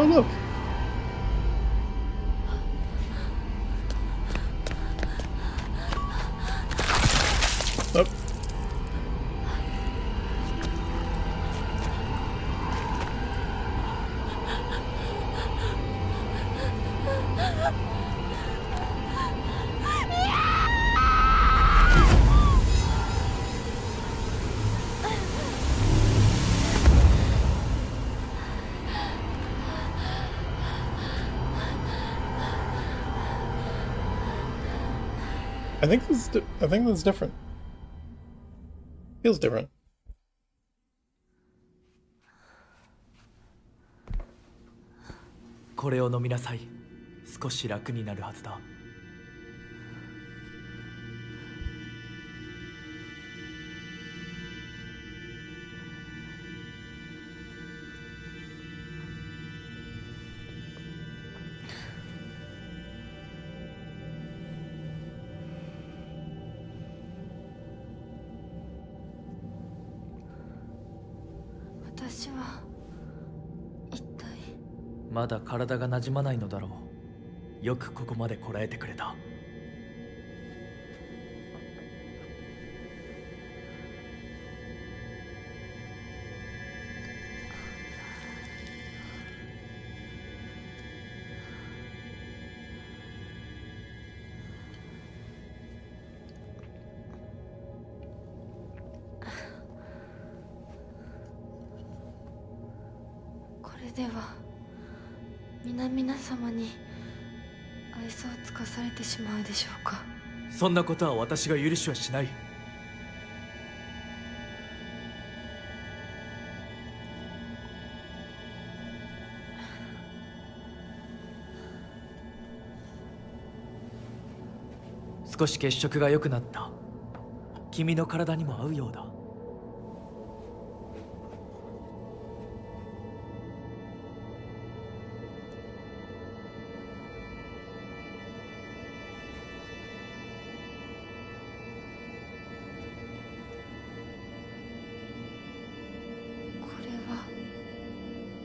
Oh, look! Oh. I think that's different. Feels different. これを飲みなさい。少し楽になるはずだ。私は一体。まだ体が馴染まないのだろう。よくここまでこらえてくれた。これでは皆様に愛想をつかされてしまうでしょうか。そんなことは私が許しはしない。少し血色が良くなった。君の体にも合うようだ。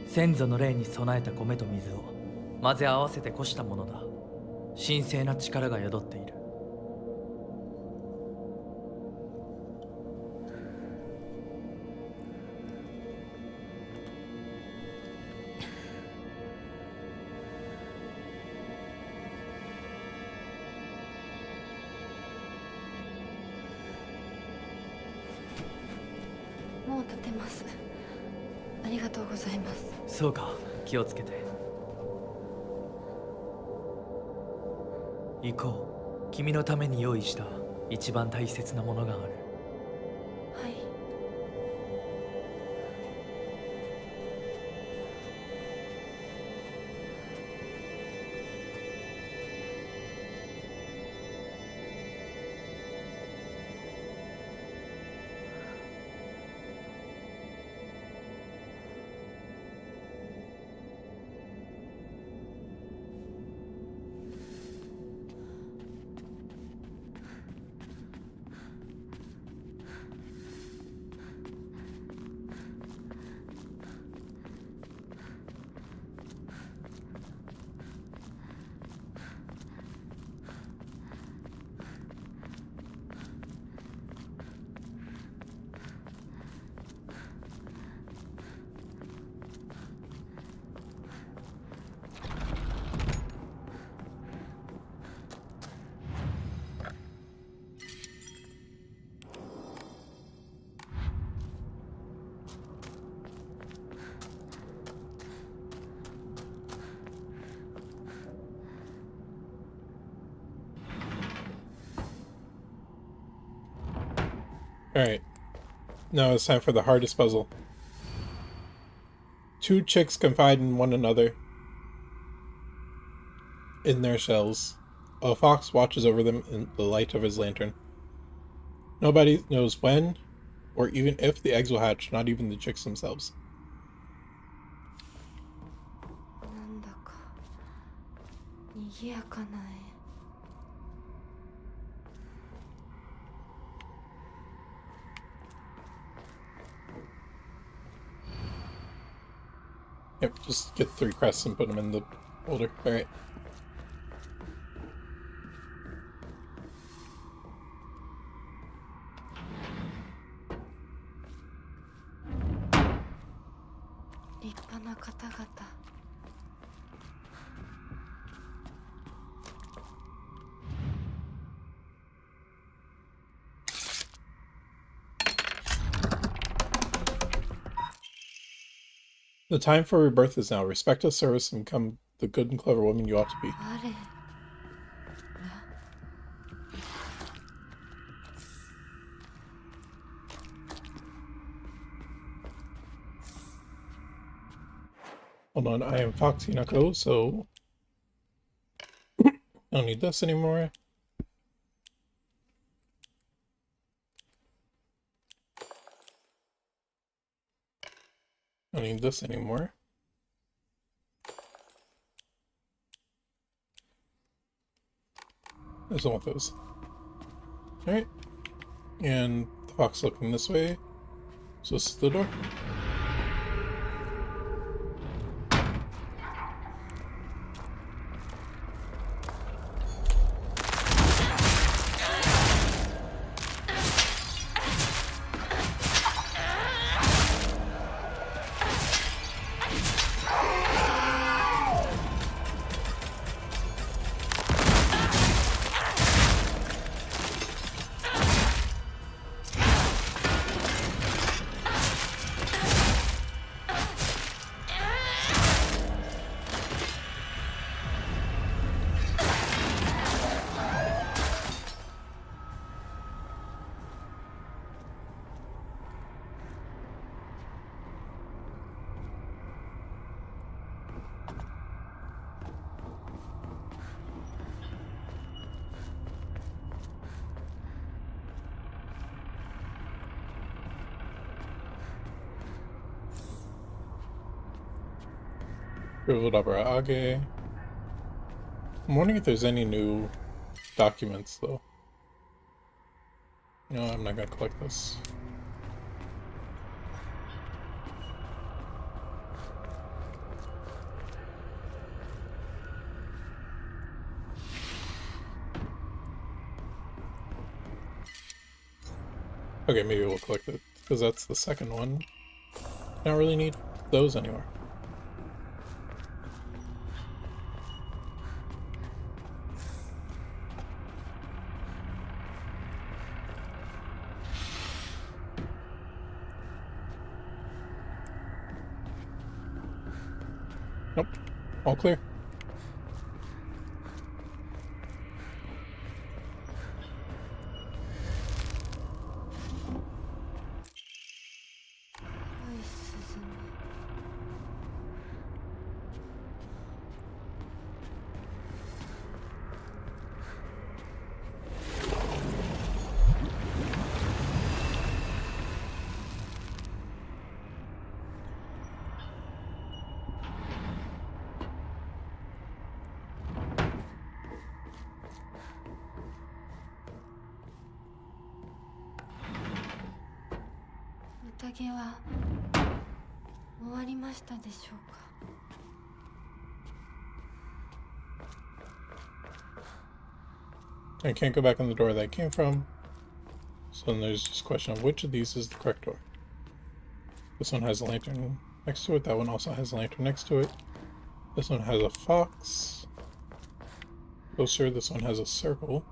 先祖の霊に備えた米と水を混ぜ合わせてこしたものだ。神聖な力が宿っている。もう立てます。ありがとうございます。そうか、気をつけて。行こう。君のために用意した一番大切なものがある。はい。Alright. Now it's time for the hardest puzzle. Two chicks confide in one another in their shells. A fox watches over them in the light of his lantern. Nobody knows when or even if the eggs will hatch, not even the chicks themselves. なんだか賑やかな絵。Yep, just get 3 crests and put them in the folder. Alright. The time for rebirth is now. Respect us, service, and become the good and clever woman you ought to be. Hold on, I am Foxy Knuckle, so I don't need this anymore. I don't need this anymore. I just don't want those. Alright. And the fox looking this way. So this is the door. Age. I'm wondering if there's any new documents, though. No, I'm not gonna collect this. Okay, maybe we'll collect it, because that's the second one. I don't really need those anymore. Nope. All clear. I can't go back on the door that I came from. So then there's just a question of which of these is the correct door. This one has a lantern next to it. That one also has a lantern next to it. This one has a fox. Closer, this one has a circle.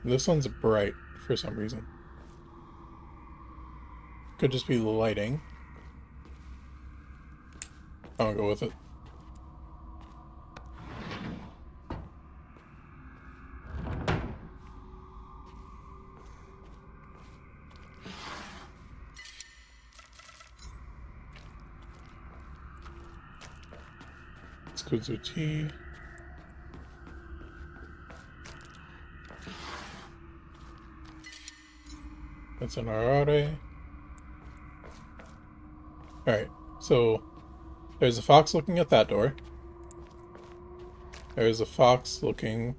This one's bright for some reason. Could just be the lighting. I'll go with it. Let's go to T. That's an Arare. Alright, so there's a fox looking at that door. There's a fox looking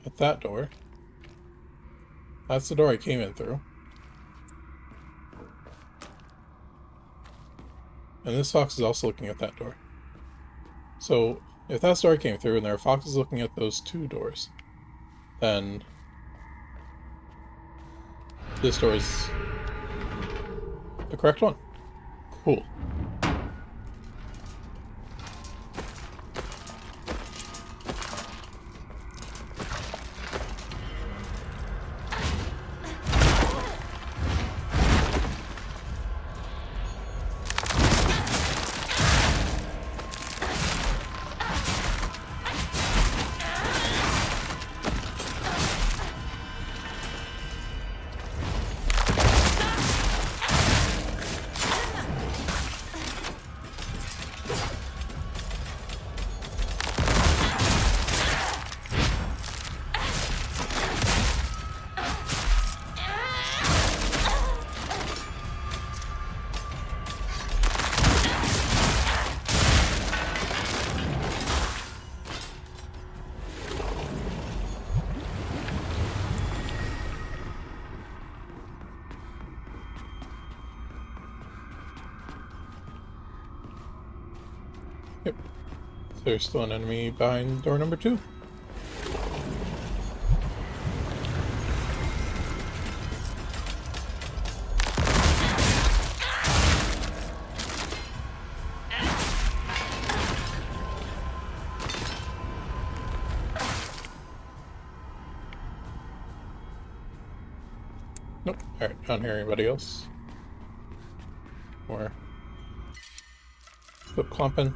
at that door. That's the door I came in through. And this fox is also looking at that door. So, if that's the door I came through and there are foxes looking at those two doors, then this door is the correct one. Cool. Yep. So there's still an enemy behind door number 2. Nope. Alright, I don't hear anybody else. Or flip clomping.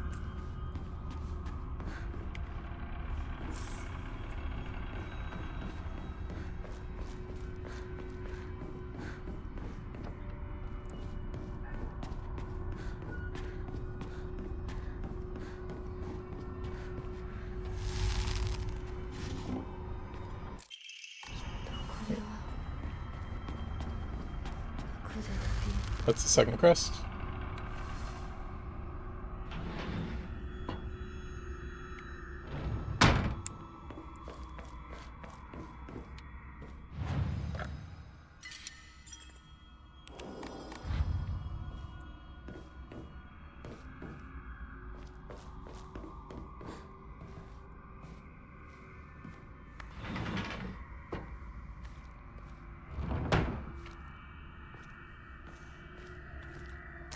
That's the second crest.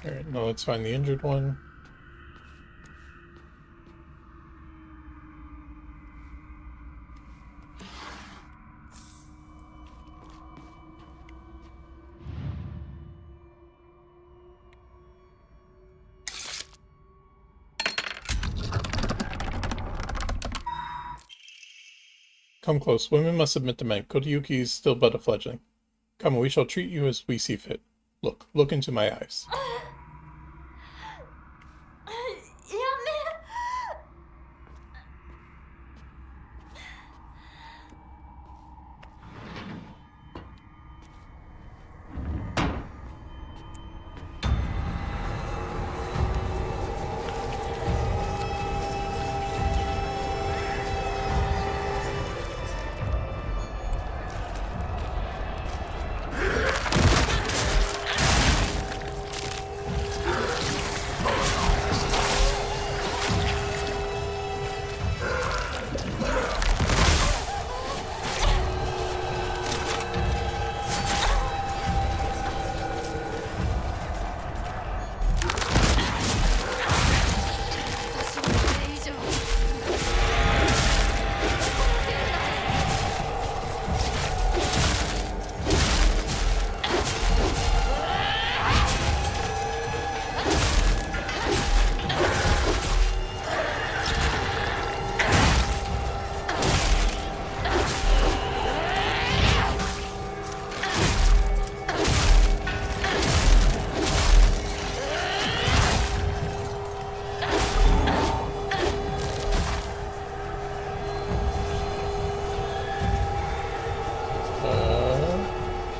Alright, now let's find the injured one. Come close. Women must submit to men. Kotayuki is still but a fledgling. Come, we shall treat you as we see fit. Look into my eyes. やめ。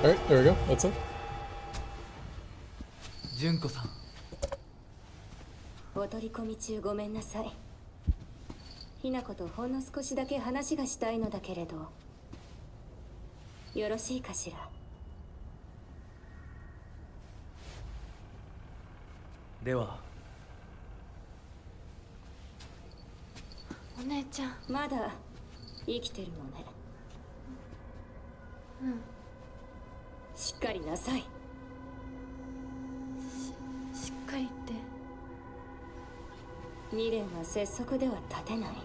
Alright, there we go. That's it. 純子さん、お取り込み中ごめんなさい。ひなことほんの少しだけ話がしたいのだけれど、よろしいかしら。ではお姉ちゃん。まだ生きてるのね。うん。しっかりなさい。しっかりって。未練は拙速では立てない。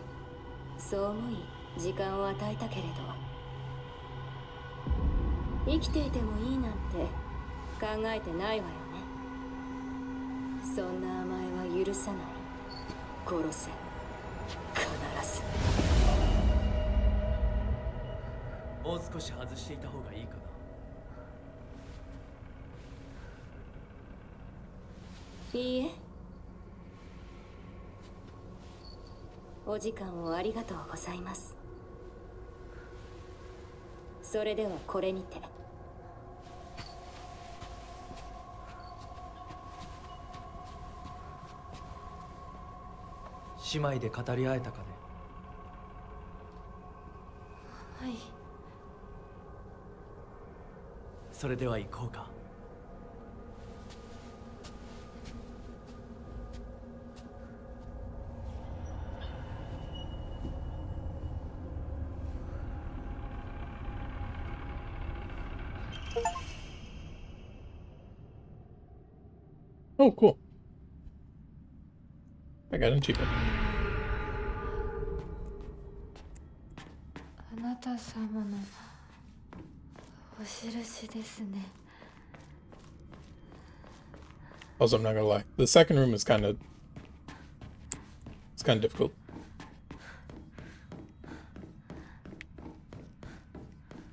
そう思い時間を与えたけれど、生きていてもいいなんて考えてないわよね。そんな甘えは許さない。殺せ、必ず。もう少し外していた方がいいかな。いいえ。お時間をありがとうございます。それではこれにて。姉妹で語り合えたかね。はい。それでは行こうか。Oh, cool. I got an achievement. あなた様のお印ですね。 Also, I'm not gonna lie. The second room is kind of difficult.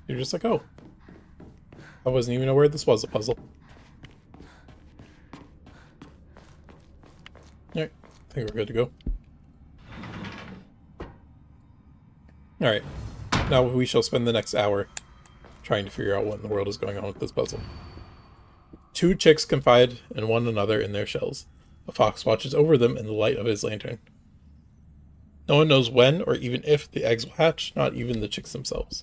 You're just like, oh, I wasn't even aware this was a puzzle. Alright, I think we're good to go. Alright, now we shall spend the next hour trying to figure out what in the world is going on with this puzzle. Two chicks confide in one another in their shells. A fox watches over them in the light of his lantern. No one knows when or even if the eggs will hatch, not even the chicks themselves.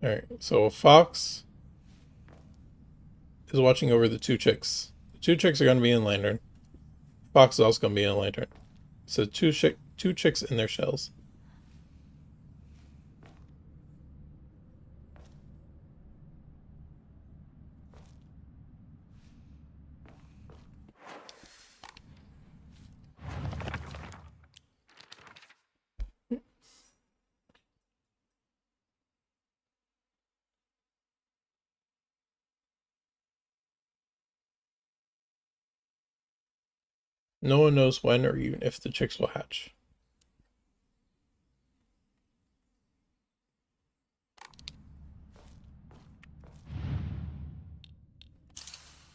Alright, so a fox is watching over the two chicks. The two chicks are going to be in lantern. Fox is also going to be in a lantern. So two chicks in their shells. No one knows when or even if the chicks will hatch.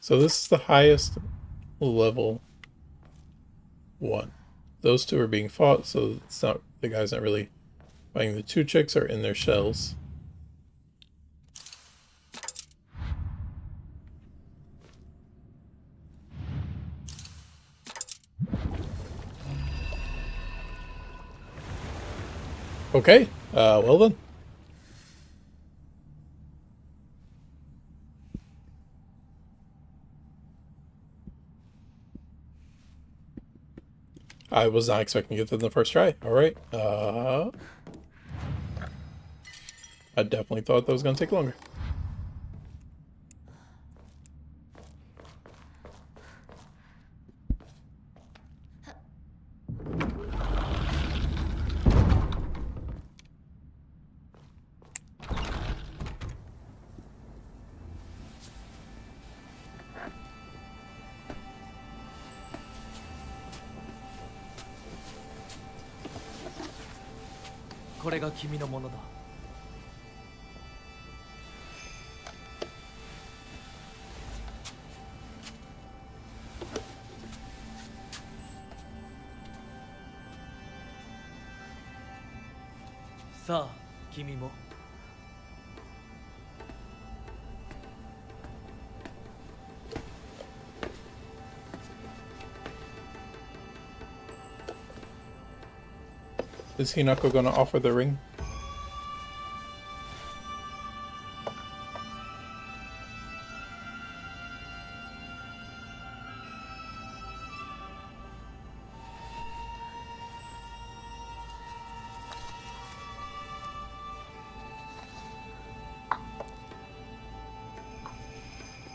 So this is the highest level one. Those two are being fought, so it's not, the guy's not really fighting. The two chicks are in their shells. Okay, well then. I was not expecting to get this in the first try. Alright, I definitely thought that was going to take longer. This これが君のものだ。さあ君も。Is Hinako gonna offer the ring? .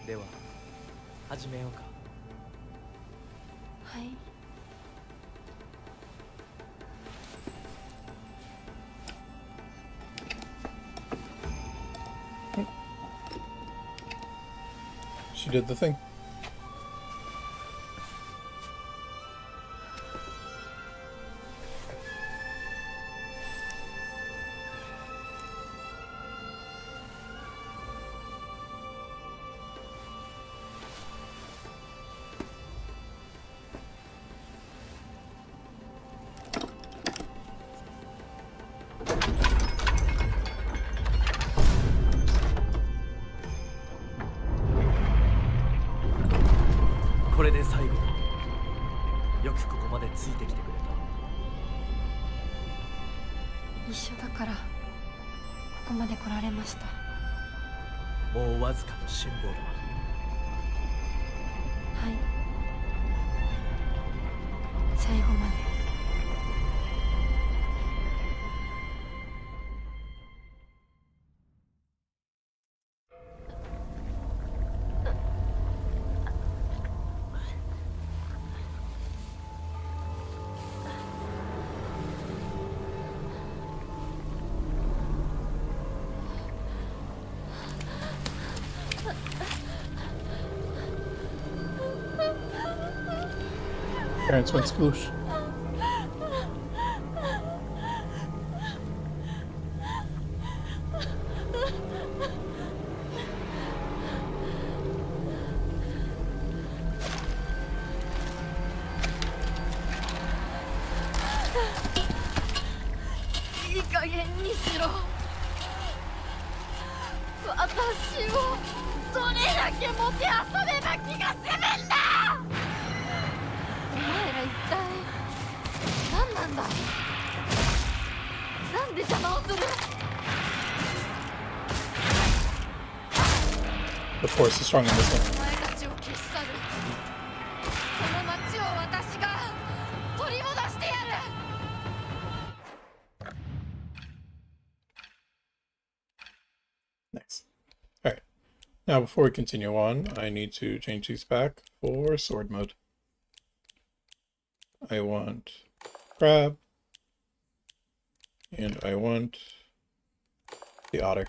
では始めようか。はい。She did the thing. .これで最後だ。よくここまでついてきてくれ一緒だからここまで来られました。た。もうわずかの辛抱だ。はい。最後まで。Parents went sploosh. いい加減にしろ。私をどれだけもてあそべば気が済むんだ。お前ら一体何なんだ。なんで邪魔をする。 The force is strong in this one. お前たちを消し去る。この町を私が取り戻してやる。 Nice. Alright. Now, before we continue on, I need to change these back for sword mode. I want crab. And I want the otter.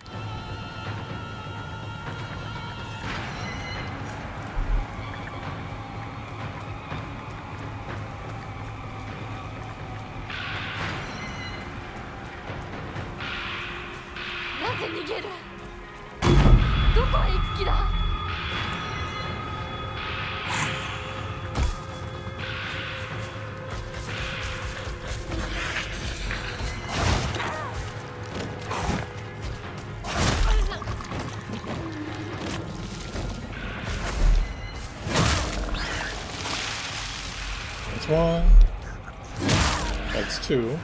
That's one. That's two.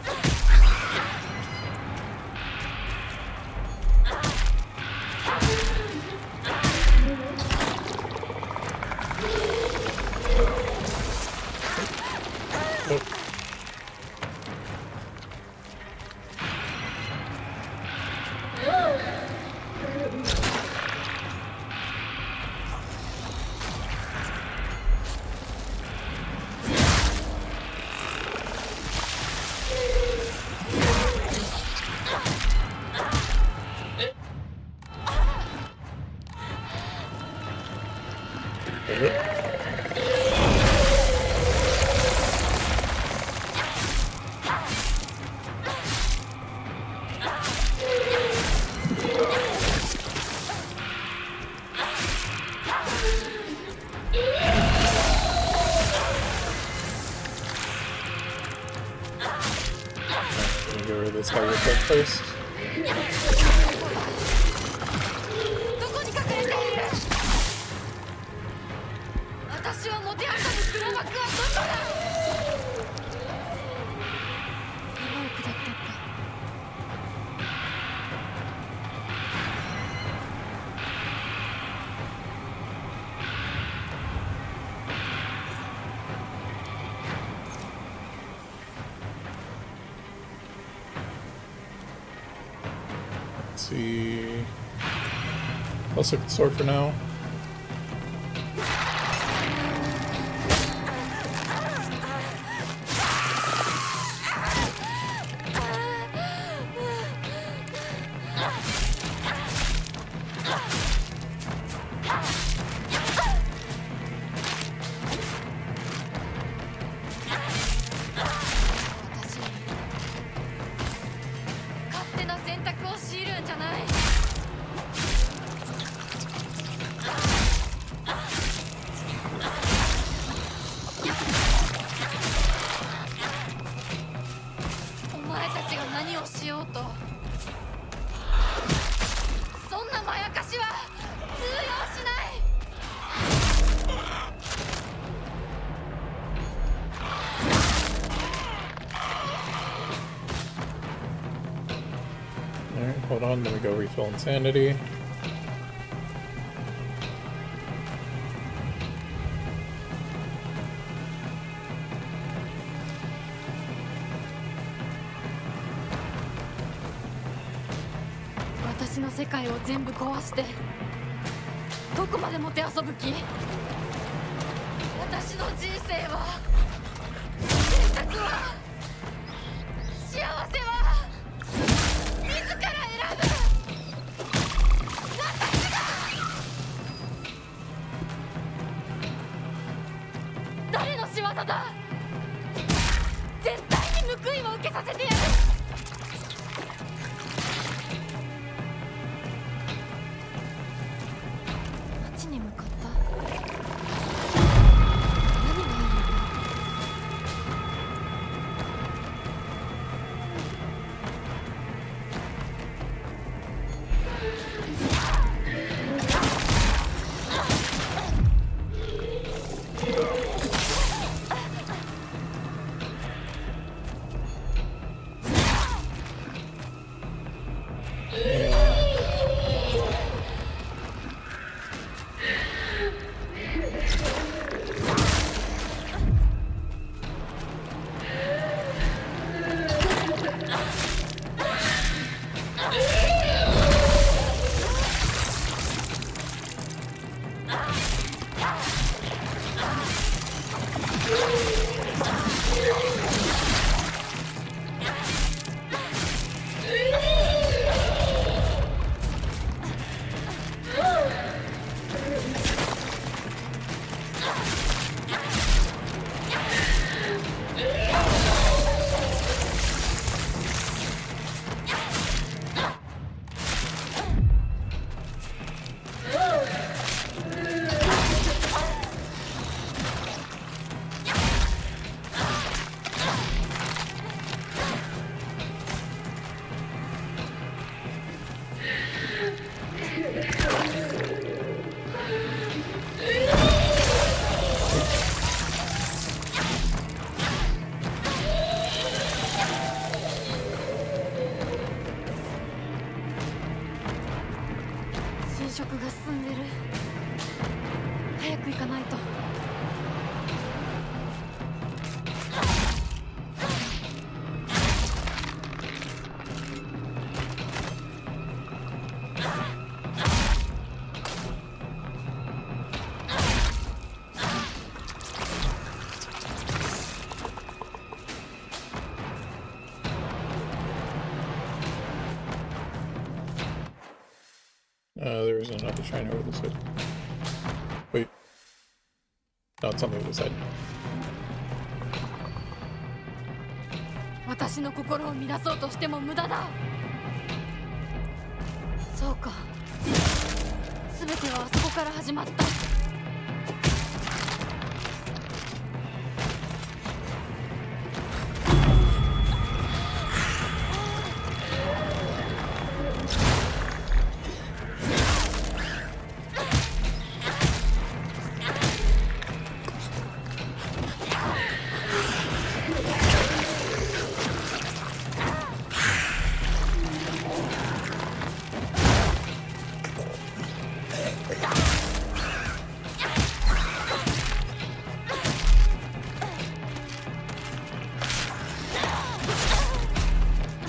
Get rid of this guy real quick first. どこに隠れている？私をもてあそぶ黒幕はどこだ？山を下ったんだ。Let's see. Let's look at the sword for now. Alright, hold on, let me go refill insanity.私の世界を全部壊してどこまでもてあそぶ気？私の人生は、選択は、幸せは自ら選ぶ。私だ。誰の仕業だ？絶対に報いを受けさせてやる。街に向かった。何がいいの？侵食が進んでる。早く行かないと。There was another shrine over this way. Wait. No, it's on the other side. 私の心を乱そうとしても無駄だ。そうか。全てはあそこから始まった。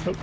Nope.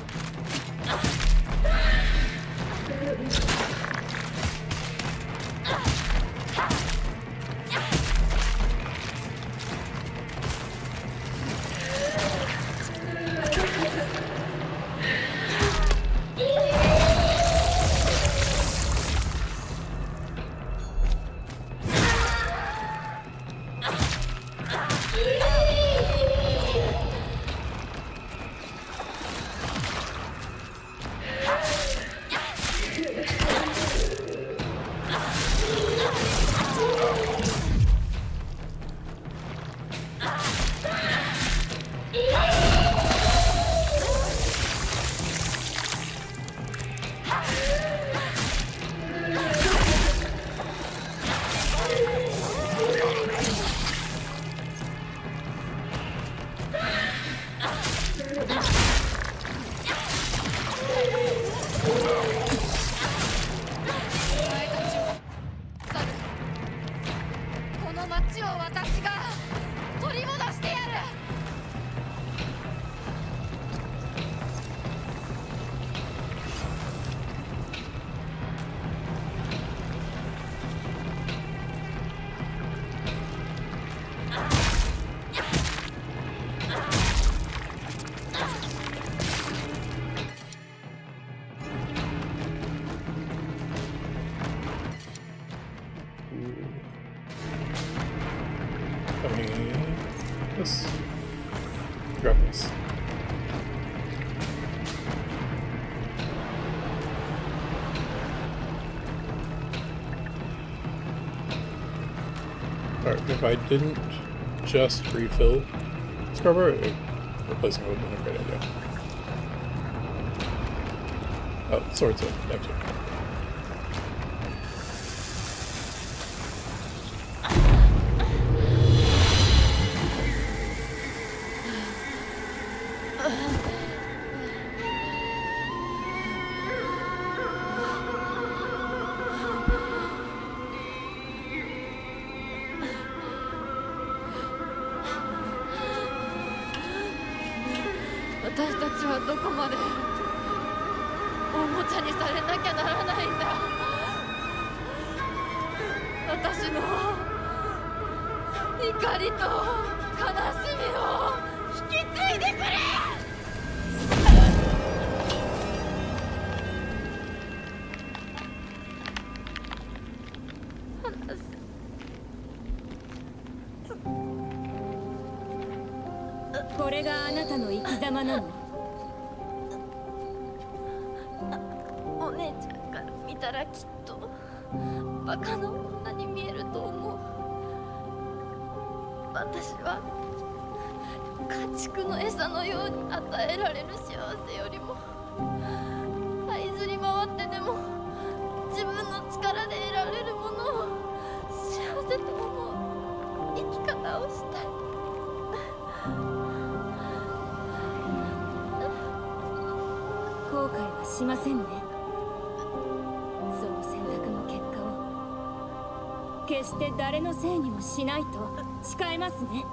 This. Grab this. Alright, if I didn't just refill Scrubber, replacing it would have been a great idea. Oh, swords up, empty.私たちはどこまでおもちゃにされなきゃならないんだ。私の怒りと悲しみを引き継いでくれ。これがあなたの生き様なの？お姉ちゃんから見たらきっとバカな女に見えると思う。私は家畜の餌のように与えられる幸せよりも這いずり回ってでも自分の力で得られるものを幸せと思う生き方をしたい。後悔はしませんね。その選択の結果を決して誰のせいにもしないと誓えますね。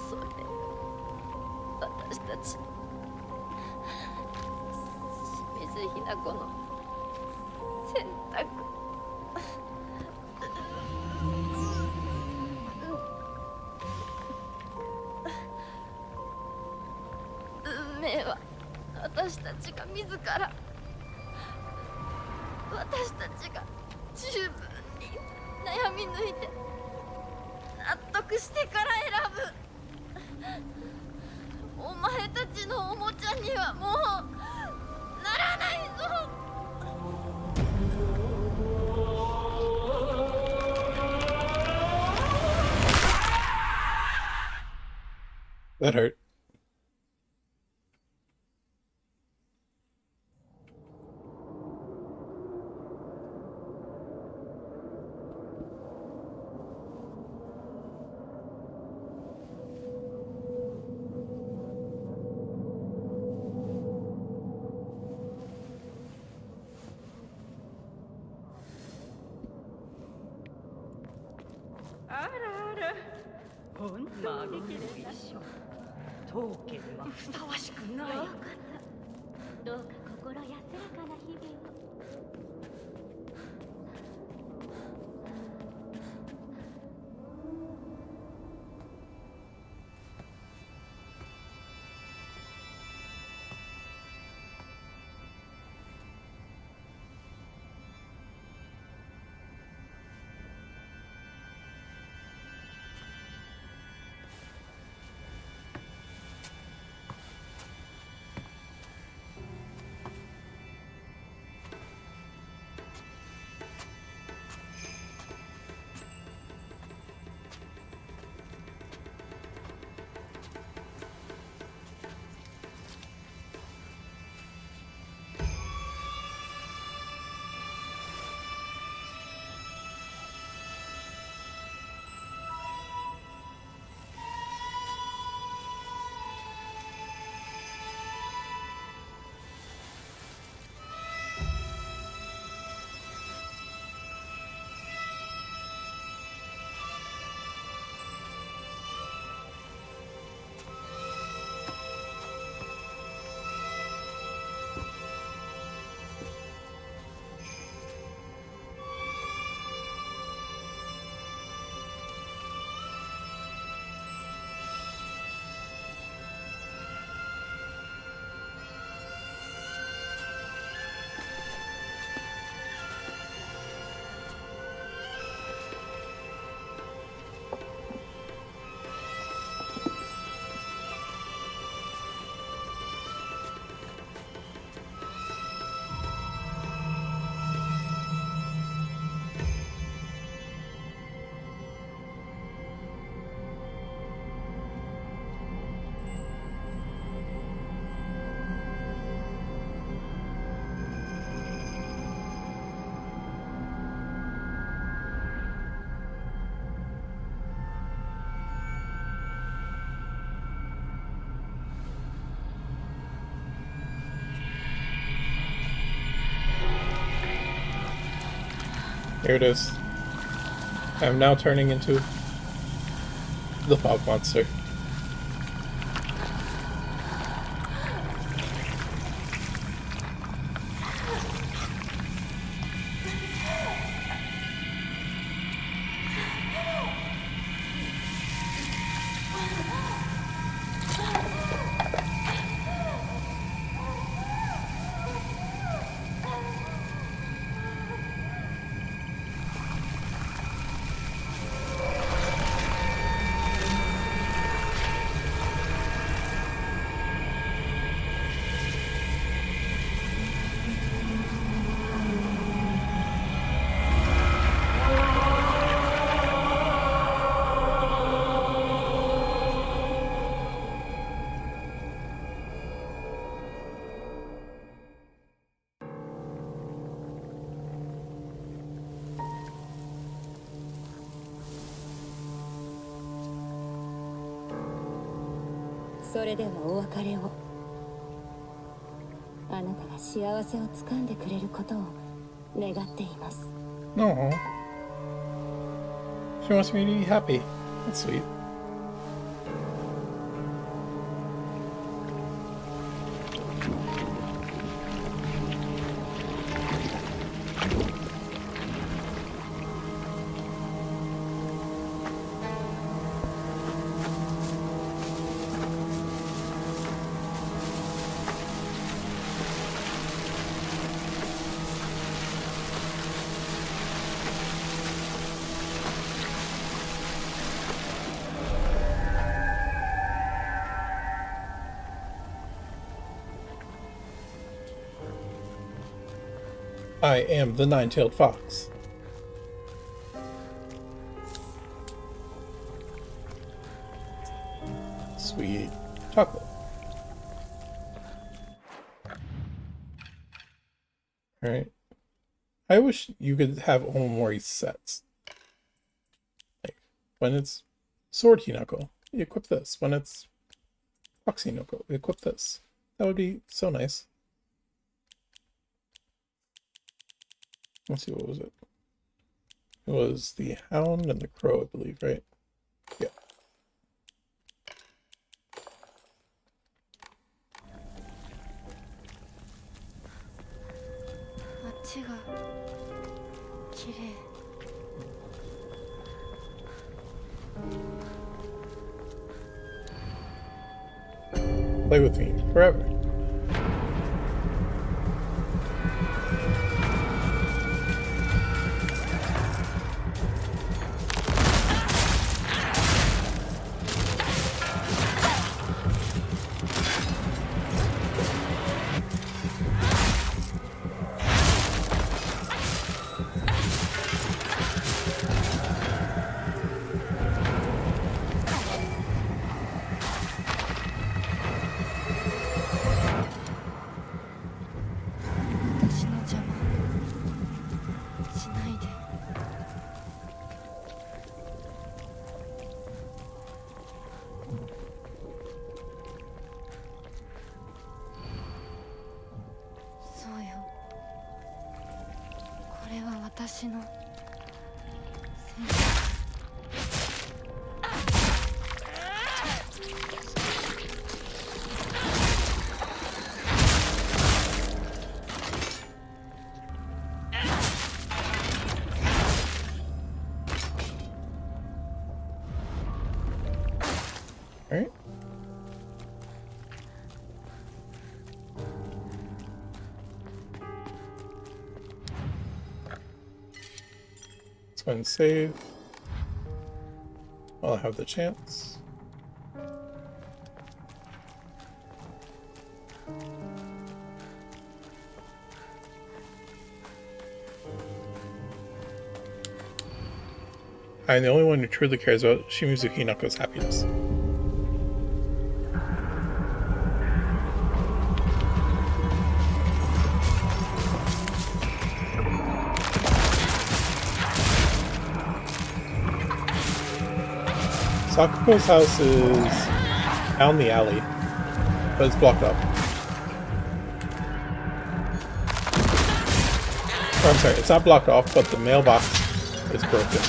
それ私たち清水ひな子の選択。運命は私たちが自ら私たちが十分に悩み抜いて納得してから選ぶ。お前たちのおもちゃにはもうならないぞ。That hurt. 間引きの一緒当家にはふさわしくない。ようこそどうか心安らかな日々を。Here it is. I am now turning into the fog monster.「それではお別れを。あなたが幸せをつかんでくれることを願っています。」 No. She wants me to be happy. That's sweet. I am the nine-tailed fox. Sweet chocolate. Alright. I wish you could have Omori sets. Like, when it's Sword Hinako, you equip this. When it's Fox Hinako, you equip this. That would be so nice. Let's see, what was it? It was the Hound and the Crow, I believe, right? Yeah. 街が綺麗。Play with me forever.私のAlright. Let's go ahead and save while I have the chance. I am the only one who truly cares about Shimizu Hinako's happiness. Sakuko's house is down the alley, but it's blocked up. Or, I'm sorry, it's not blocked off, but the mailbox is broken.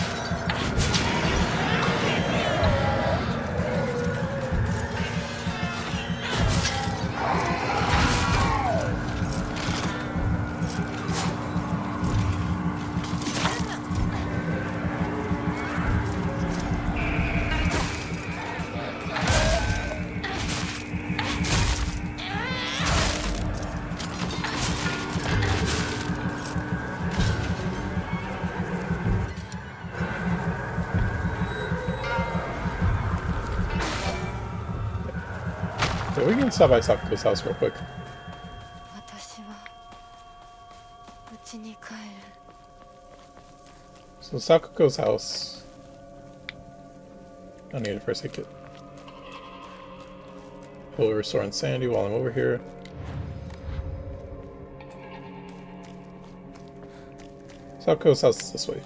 So we can stop by Sakuko's house real quick. 私は家に帰る。 So Sakuko's house. I need a first aid kit. We'll restore insanity while I'm over here. Sakuko's house is this way.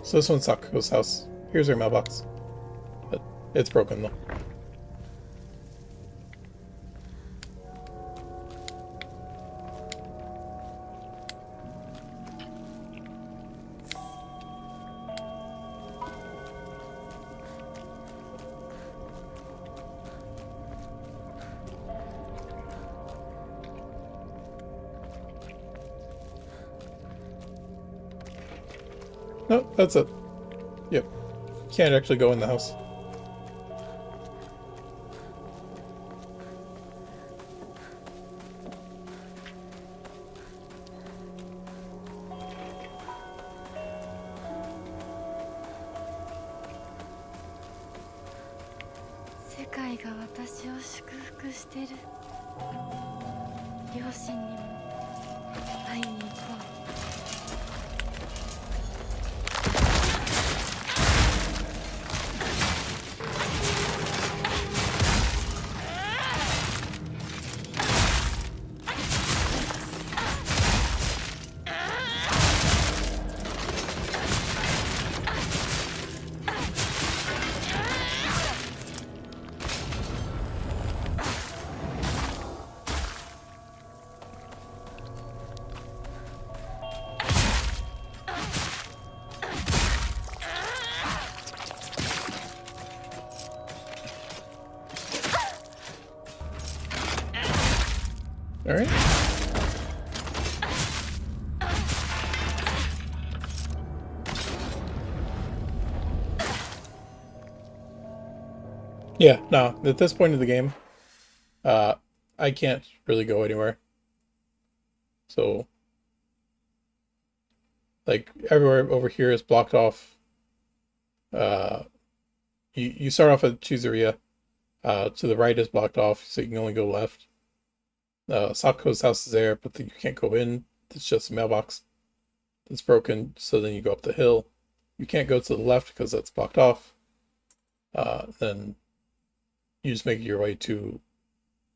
So this one's Sakuko's house. Here's her mailbox. But it's broken though. No, that's it. Yep. Can't actually go in the house.世界が私を祝福してる。両親にも会いに行こう。Alright. Yeah, no, at this point of the game, I can't really go anywhere. So, like, everywhere over here is blocked off. You start off at Chuzeria. To the right is blocked off, so you can only go left. Sako's house is there, but you can't go in. It's just a mailbox that's broken, so then you go up the hill. You can't go to the left because that's blocked off. Then you just make your way to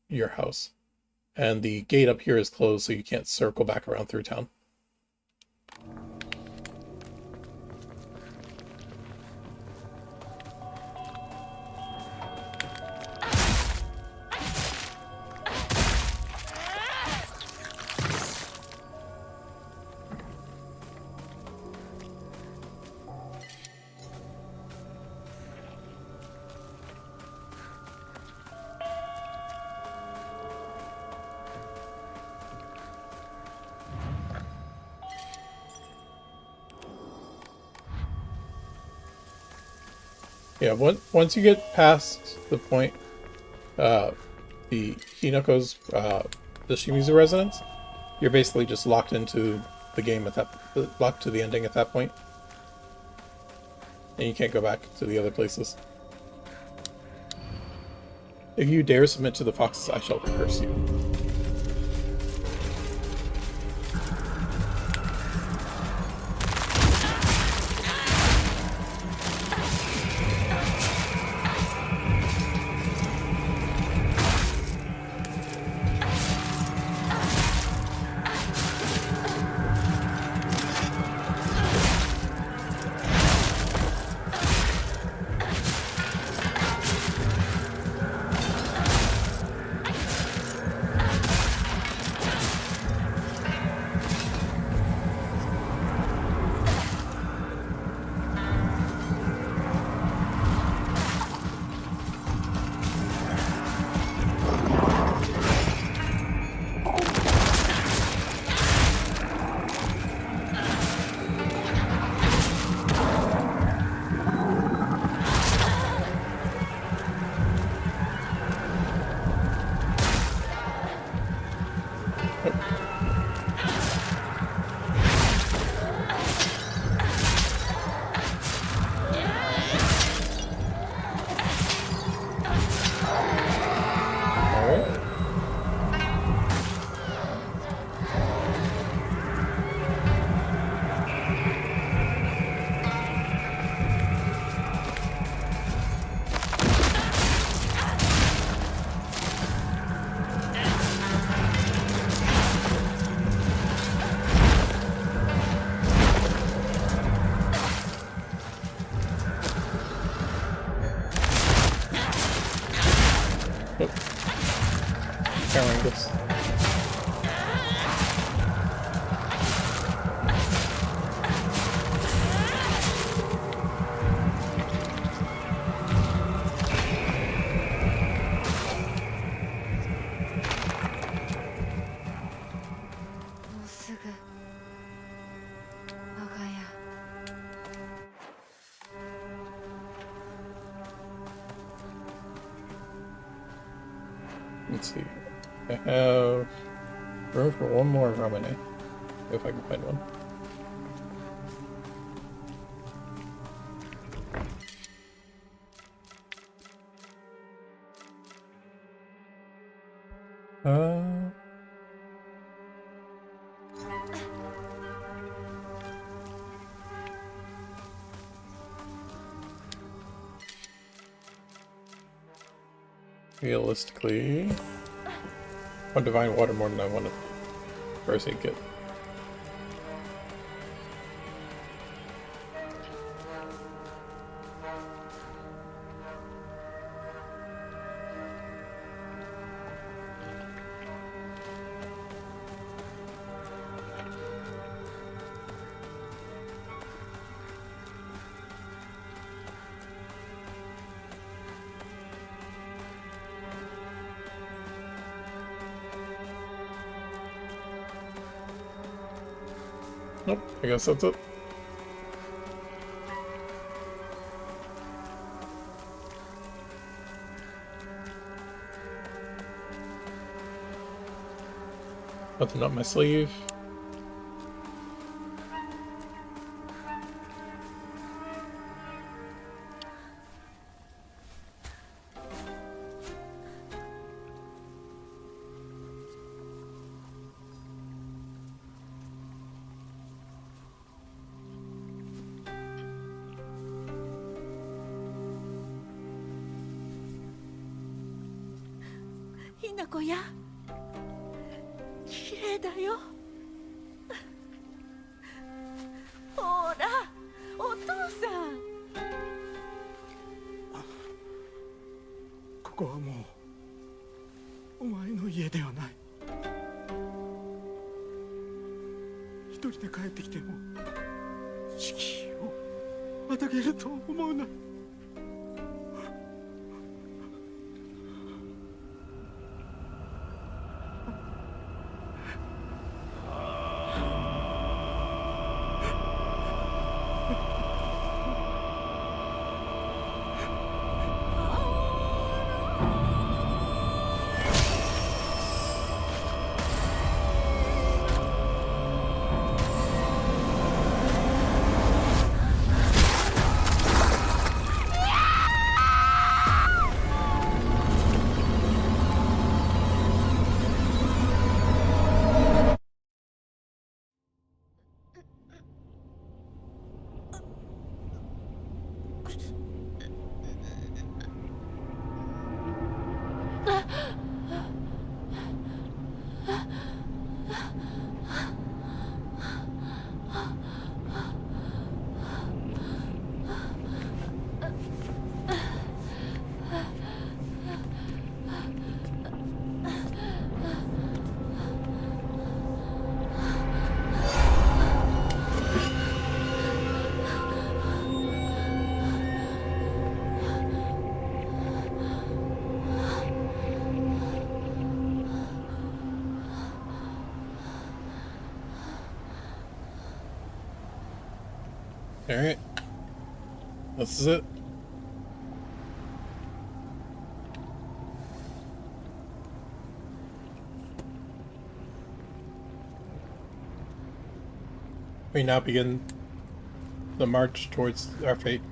your house. And the gate up here is closed, so you can't circle back around through town. Yeah, once you get past the point, the Hinako's, the Shimizu residence, you're basically just locked into the game at that, locked to the ending at that point. And you can't go back to the other places. If you dare submit to the foxes, I shall curse you. Carrying this. Let's see. I have room for one more Ramune, if I can find one. Realistically, one divine water more than I wanted. First aid kit. Nope, I guess that's it. Nothing up my sleeve.ひなこや綺麗だよ。ほらお父さん。ここはもうお前の家ではない。一人で帰ってきても敷居をまたげると思うな。Alright. This is it. We now begin the march towards our fate.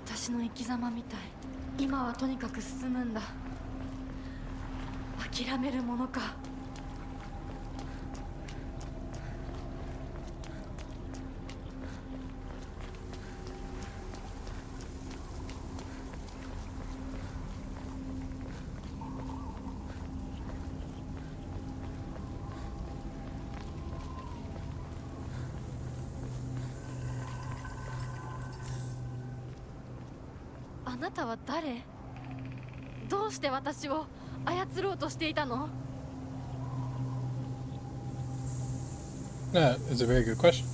私の生き様みたい。今はとにかく進むんだ。諦めるものか。あなたは誰？どうして私を操ろうとしていたの？ That is a very good question.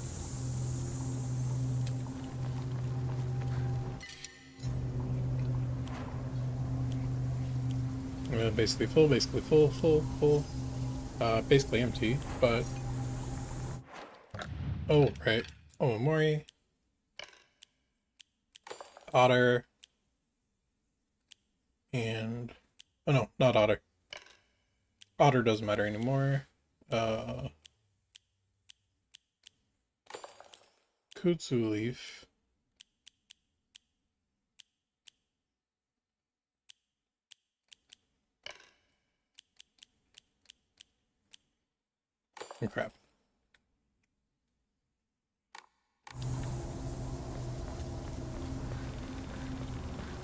Basically full, basically empty, but... Oh, right. Oh, Mori. Otter. And... Oh no, not Otter. Otter doesn't matter anymore. Kudzu leaf. Oh crap.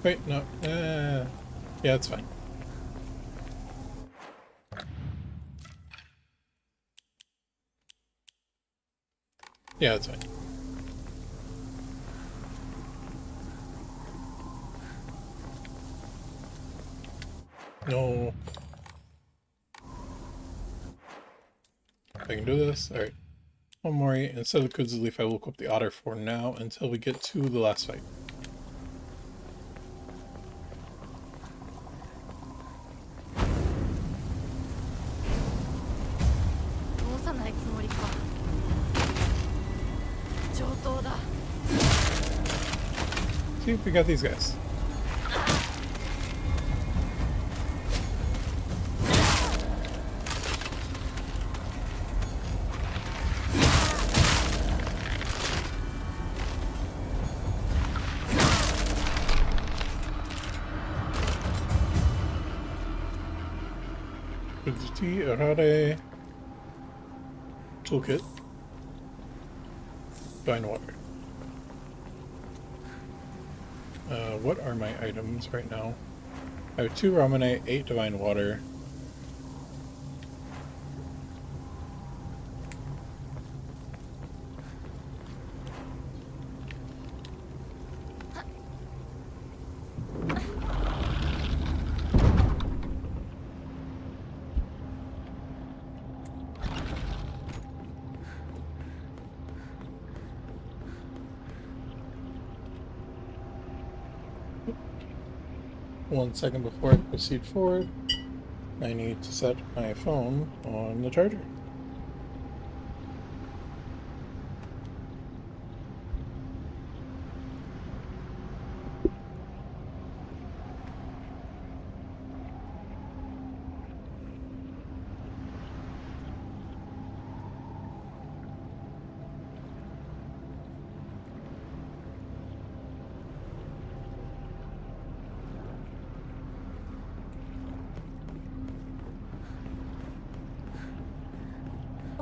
Wait, no. Yeah, it's fine. Yeah, it's fine. No. If I can do this. Alright. One more. Instead of Kudzu Leaf, I will equip the Otter for now until we get to the last fight. 通さないつもりか。上等だ。 See if we got these guys. Kudzuti, Arare, Toolkit, Divine Water. What are my items right now? I have 2 Ramonite, 8 Divine Water. One second before I proceed forward, I need to set my phone on the charger.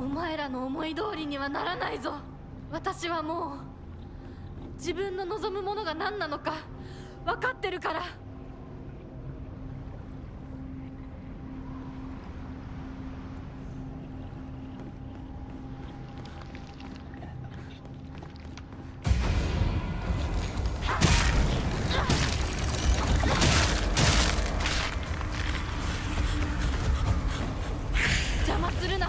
「お前らの思い通りにはならないぞ。私はもう自分の望むものが何なのか分かってるから。」邪魔するな。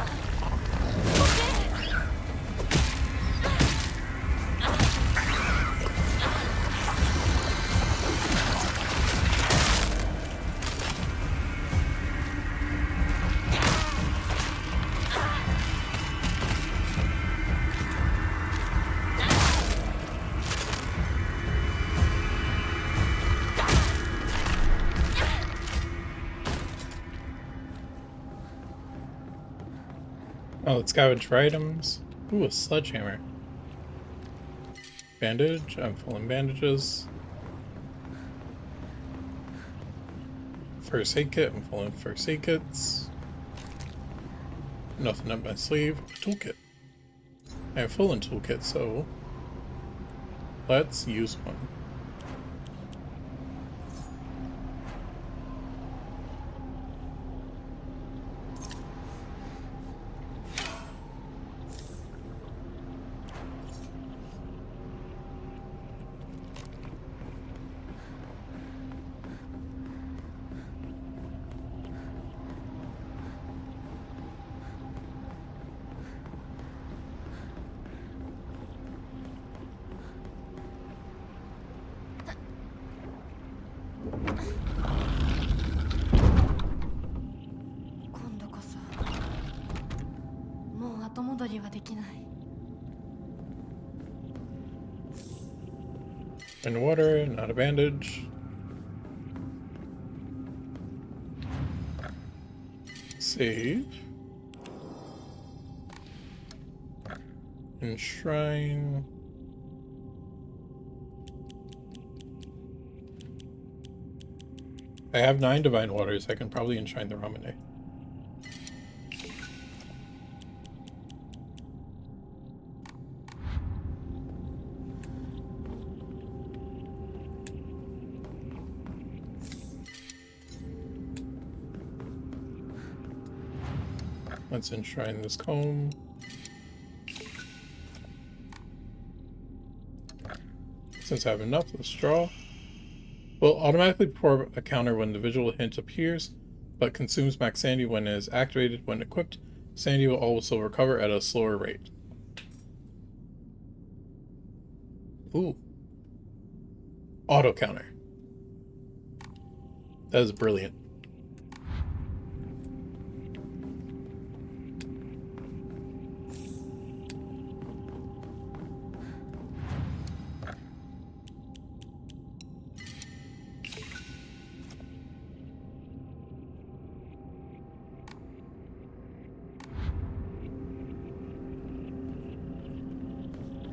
Oh, let's scavenge for items. Ooh, a sledgehammer. Bandage. I'm full in bandages. First aid kit. I'm full in first aid kits. Nothing up my sleeve. Toolkit. I'm full in toolkit, so let's use one. And water, not a bandage. Save. Enshrine. I have 9 divine waters. I can probably enshrine the Ramune. Let's enshrine this comb. Since I have enough, let's draw. Will automatically pour a counter when the visual hint appears. but consumes max sanity when it is activated. When equipped, sanity will also recover at a slower rate. Ooh. Auto counter. That is brilliant.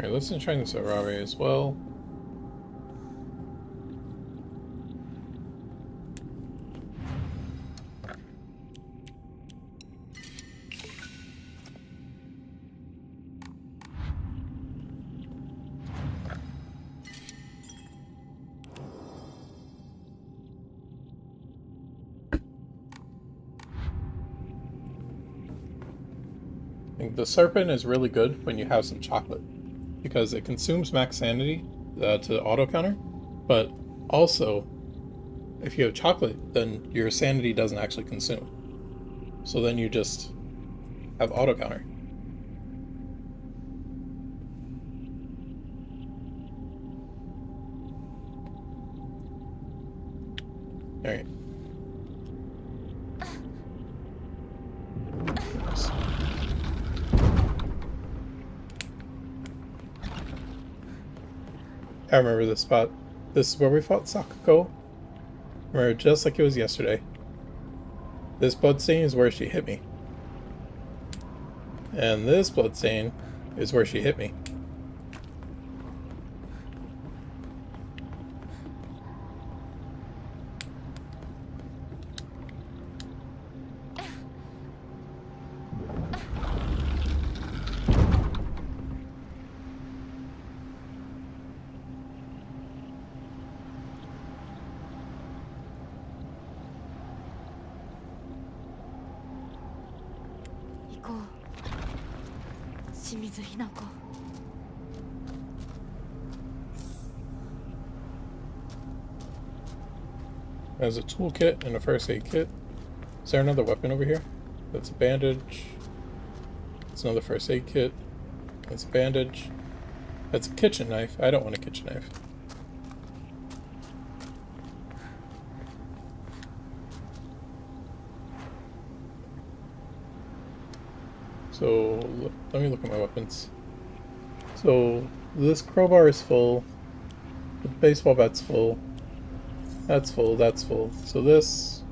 Alright, let's try this at Rave as well. I think the Serpent is really good when you have some chocolate, because it consumes max sanity to auto counter, but also if you have chocolate, then your sanity doesn't actually consume. So then you just have auto counter. Alright. I remember this spot. This is where we fought Sakuko. Remember, just like it was yesterday. This bloodstain is where she hit me. And this bloodstain is where she hit me. There's a toolkit and a first aid kit. Is there another weapon over here? That's a bandage. That's another first aid kit. That's a bandage. That's a kitchen knife. I don't want a kitchen knife. So, let me look at my weapons. So, this crowbar is full. The baseball bat's full. That's full, that's full. So this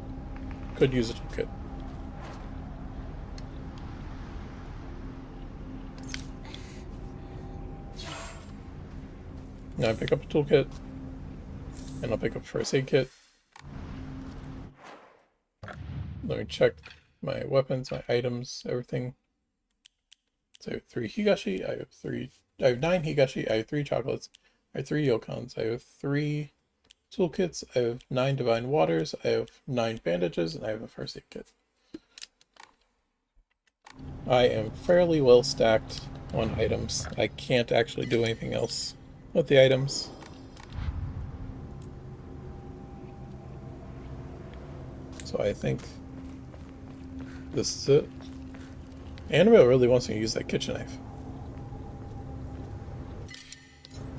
could use a toolkit. Now I pick up a toolkit, and I'll pick up a first aid kit. Let me check my weapons, my items, everything. So I have 3 higashi, I have 9 higashi, I have 3 chocolates, I have 3 yokons, I have 3 toolkits, I have 9 divine waters, I have 9 bandages, and I have a first aid kit. I am fairly well stacked on items. I can't actually do anything else with the items. So I think this is it. Annabelle really wants me to use that kitchen knife.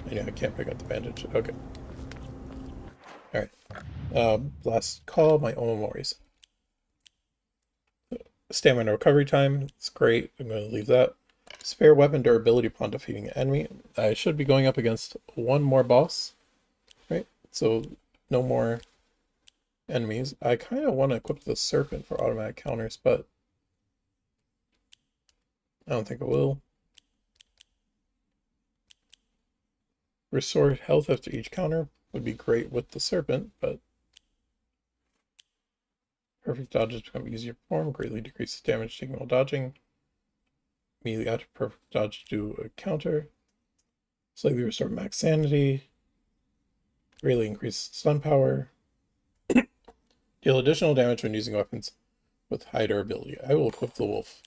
Yeah, I can't pick up the bandage. Okay. Alright. Last call, my Omomoris. Stamina recovery time. It's great. I'm going to leave that. Spare weapon durability upon defeating an enemy. I should be going up against one more boss. Right? So, no more enemies. I kind of want to equip the Serpent for automatic counters, but I don't think I will. Restore health after each counter would be great with the Serpent, but perfect dodges become easier to perform, greatly decreases damage taken while dodging. Immediately after perfect dodge, do a counter. Slightly restore max sanity. Greatly increase stun power. Deal additional damage when using weapons with high durability. I will equip the wolf,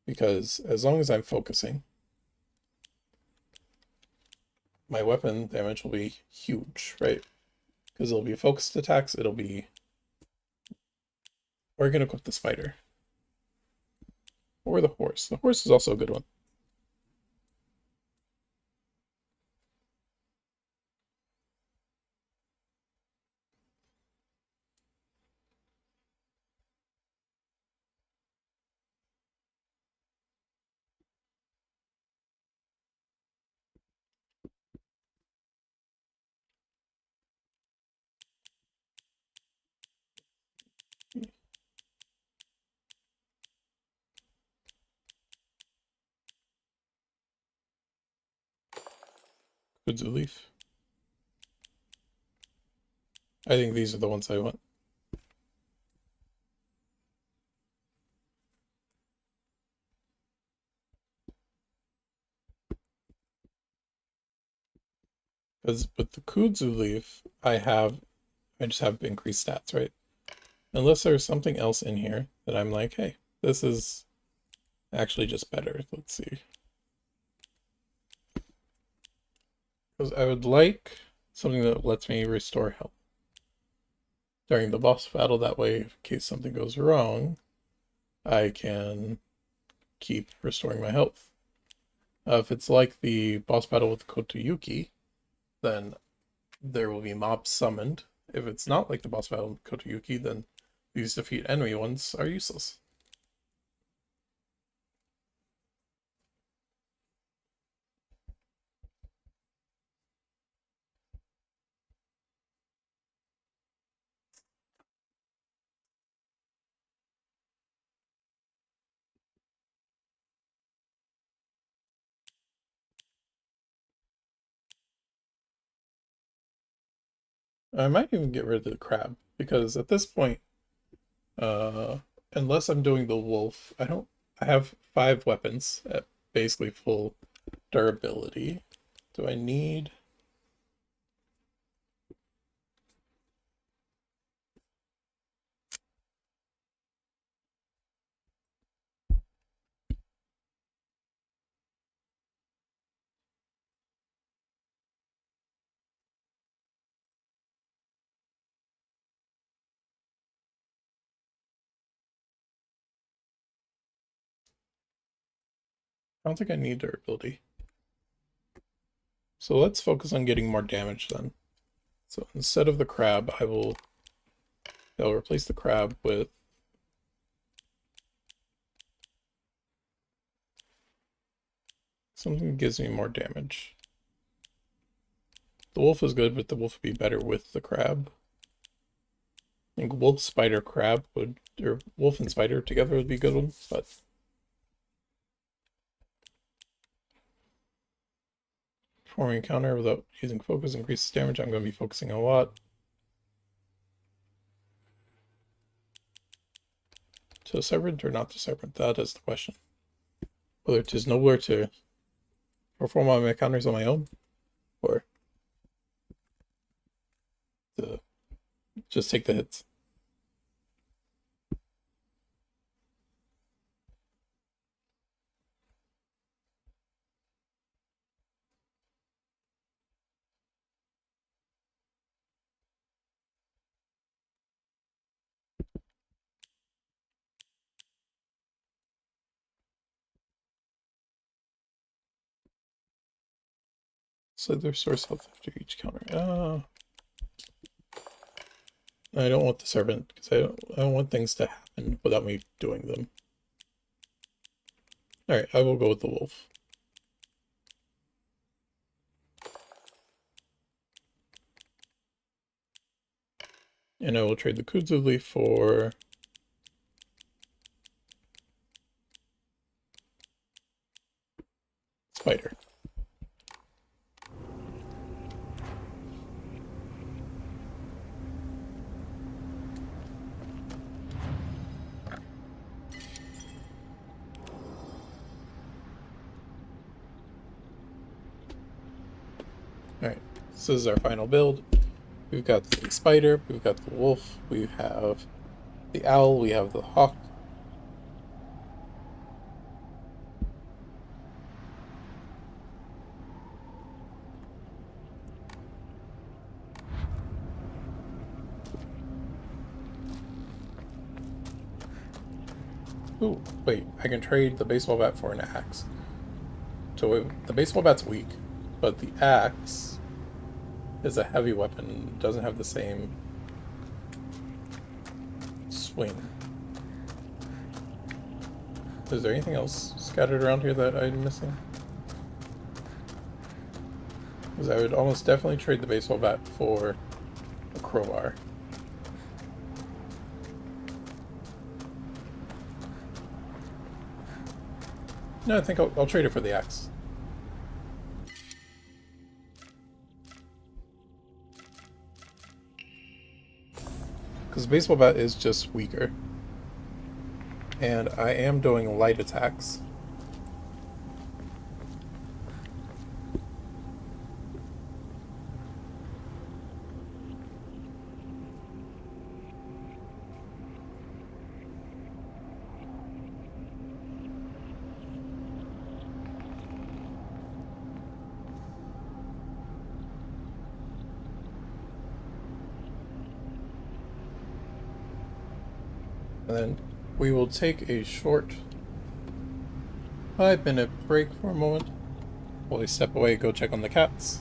because as long as I'm focusing, my weapon damage will be huge, right? Because it'll be focused attacks, it'll be We're gonna equip the spider. Or the horse. The horse is also a good one. Kudzu leaf. I think these are the ones I want. Because with the kudzu leaf, I just have increased stats, right? Unless there's something else in here that I'm like, hey, this is actually just better. Let's see. Because I would like something that lets me restore health during the boss battle. That way, in case something goes wrong, I can keep restoring my health. If it's like the boss battle with Kotuyuki, then there will be mobs summoned. If it's not like the boss battle with Kotuyuki, then these defeat enemy ones are useless. I might even get rid of the crab, because at this point, unless I'm doing the wolf, I have 5 weapons at basically full durability. Do I need... I don't think I need durability. So let's focus on getting more damage then. So instead of the crab, I'll replace the crab with something that gives me more damage. The wolf is good, but the wolf would be better with the crab. I think wolf, spider, crab would, or wolf and spider together would be a good one, but performing a counter without using focus increases damage. I'm going to be focusing a lot. To a serpent or not to serpent? That is the question. Whether it is nobler to perform all my counters on my own, or to just take the hits. So their source health after each counter. I don't want the serpent because I don't want things to happen without me doing them. Alright, I will go with the wolf. And I will trade the kudzu leaf for spider. Alright, this is our final build. We've got the spider, we've got the wolf, we have the owl, we have the hawk. Ooh, wait, I can trade the baseball bat for an axe. So the baseball bat's weak, but the axe is a heavy weapon, doesn't have the same swing. Is there anything else scattered around here that I'm missing? Because I would almost definitely trade the baseball bat for a crowbar. No, I think I'll trade it for the axe. Because the baseball bat is just weaker. And I am doing light attacks. And then we will take a short 5-minute break for a moment while we step away and go check on the cats.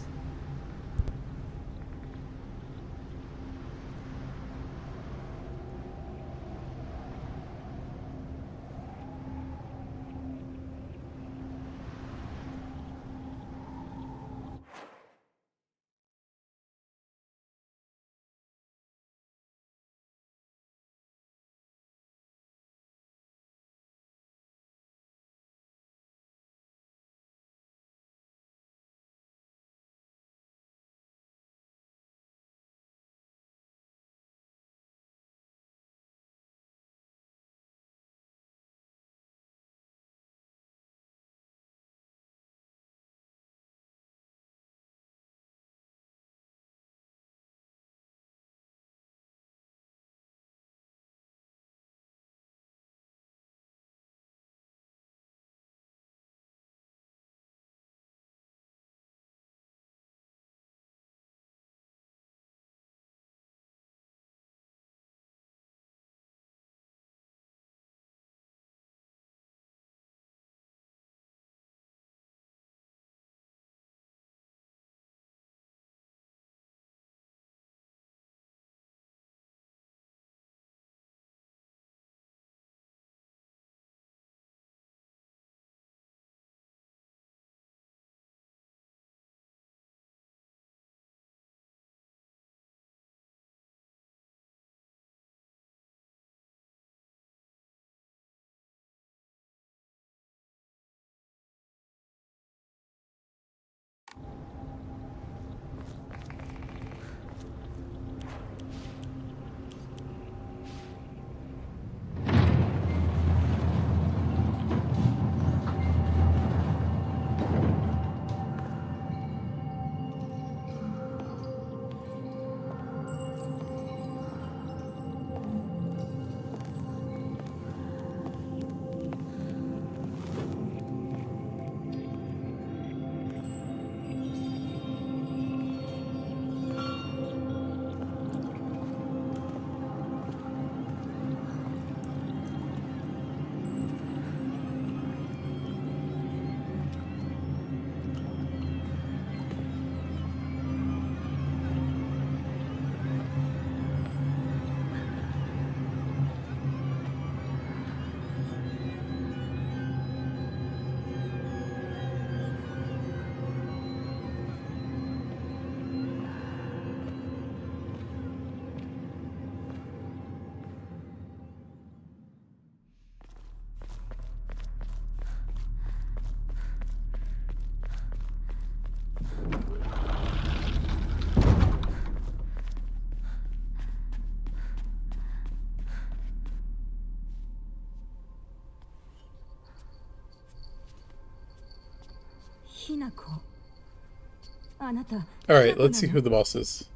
Alright, let's see who the boss is.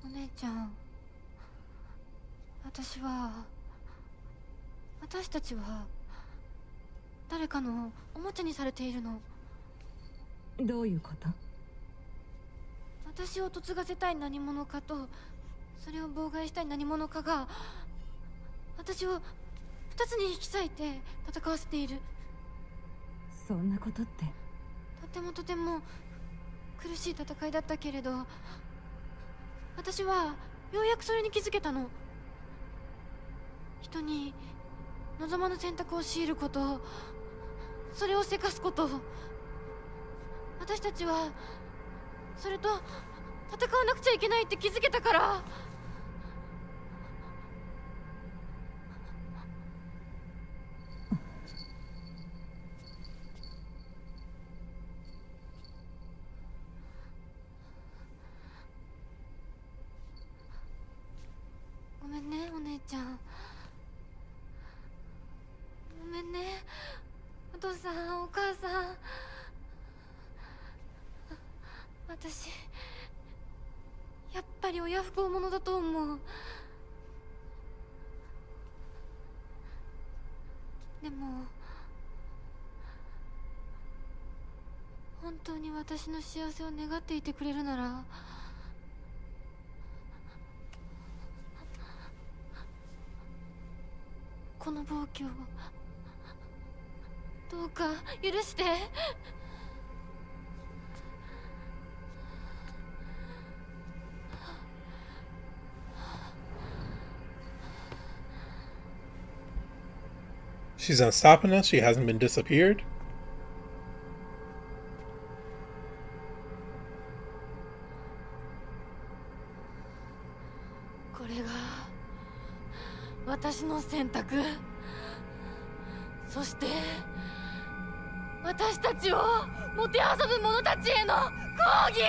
お姉ちゃん、私たちは誰かのおもちゃにされているの。どういうこと？私を嫁がせたい何者かと、それを妨害したい何者かが私を二つに引き裂いて戦わせている。そんなことって。とても苦しい戦いだったけれど、私はようやくそれに気づけたの。人に望まぬ選択を強いること、それをせかすこと、私たちはそれと戦わなくちゃいけないって気づけたから。ごめんね、お姉ちゃん。ごめんね、お父さん、お母さん。私やっぱり親不孝者だと思う。でも本当に私の幸せを願っていてくれるなら、この暴挙をどうか許して。She's not stopping us? She hasn't been disappeared? これが私の選択、そして私たちをもてあそぶ者たちへの抗議。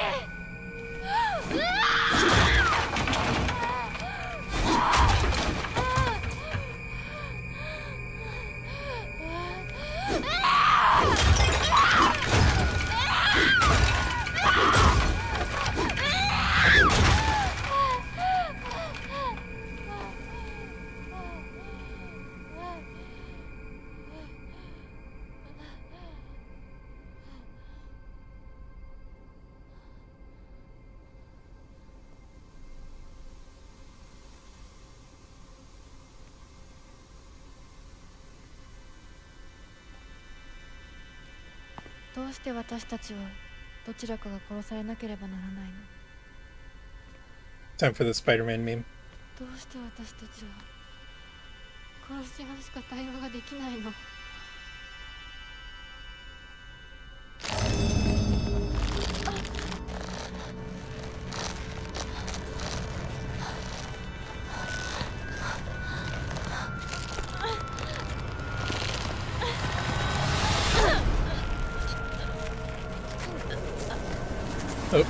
どうして私たちはどちらかが殺されなければならないの？ Time for the Spider-Man meme. どうして私たちは殺し合うしか対話ができないの？Oh.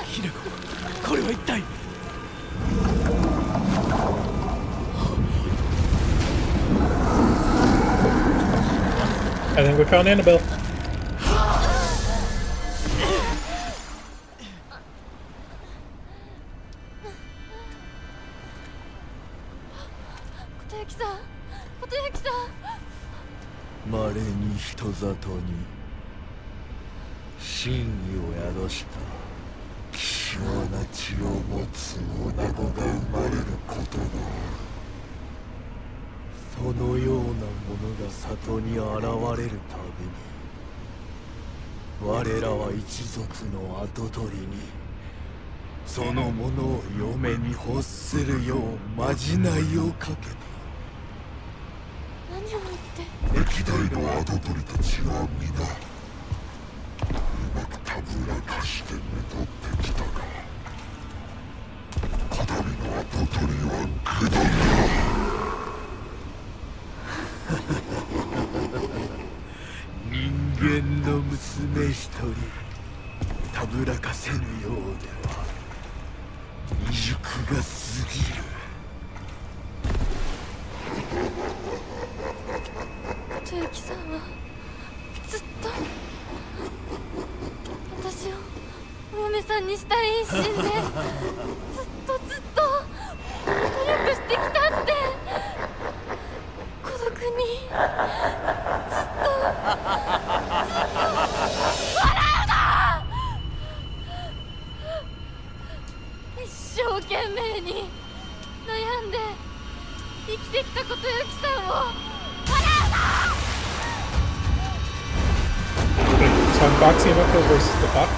ひなこ、これは一体。I think we found Annabelle. 琴雪さん、琴雪さん。稀に人里に真意を宿した希少な血を持つ女子が生まれることがある。そのようなものが里に現れるたびに、我らは一族の跡取りにそのものを嫁に欲するようまじないをかけた。何を言って。歴代の跡取りたちは皆うまくたぶらかしてめとってきたが、こだわりの跡取りは愚鈍だ。人間の娘一人たぶらかせぬようでは未熟が過ぎる。琴雪さんはずっと嫁さんにしたい一心でずっとずっと努力してきたって孤独にずっと笑うな。一生懸命に悩んで生きてきたことゆきさんを笑うな。So unboxing Rinko versus the box.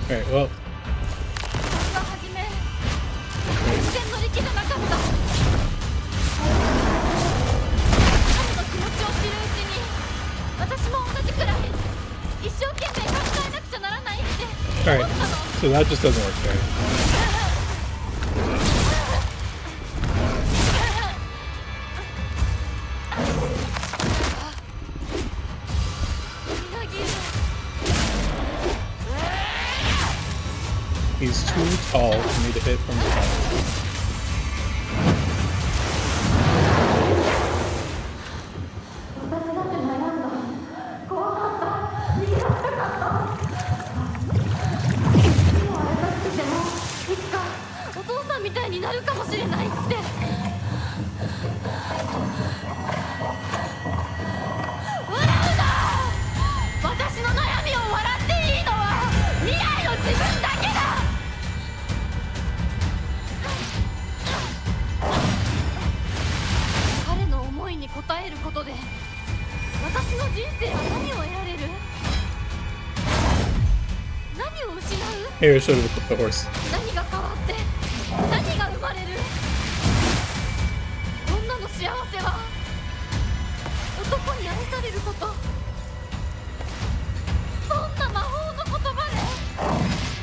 Alright, well. 私は初め全然乗り気じゃなかった。彼の気持ちを知るうちに私も同じくらい一生懸命考えなくちゃならないって思 Alright, ったの。 so that just doesn't work there. みなぎる。 He's too tall for me to hit from behind. 私だって悩んだ。怖かった。逃げ出したかった。今は優しくてもいつかお父さんみたいになるかもしれないって。笑うな。私の悩みを笑っていいのは未来の自分だけだ。彼の思いに応えることで私の人生は何を得られる？何を失う？ Here, show the horse. 何が変わって何が生まれる？女の幸せは男に愛されること。そんな魔法の言葉で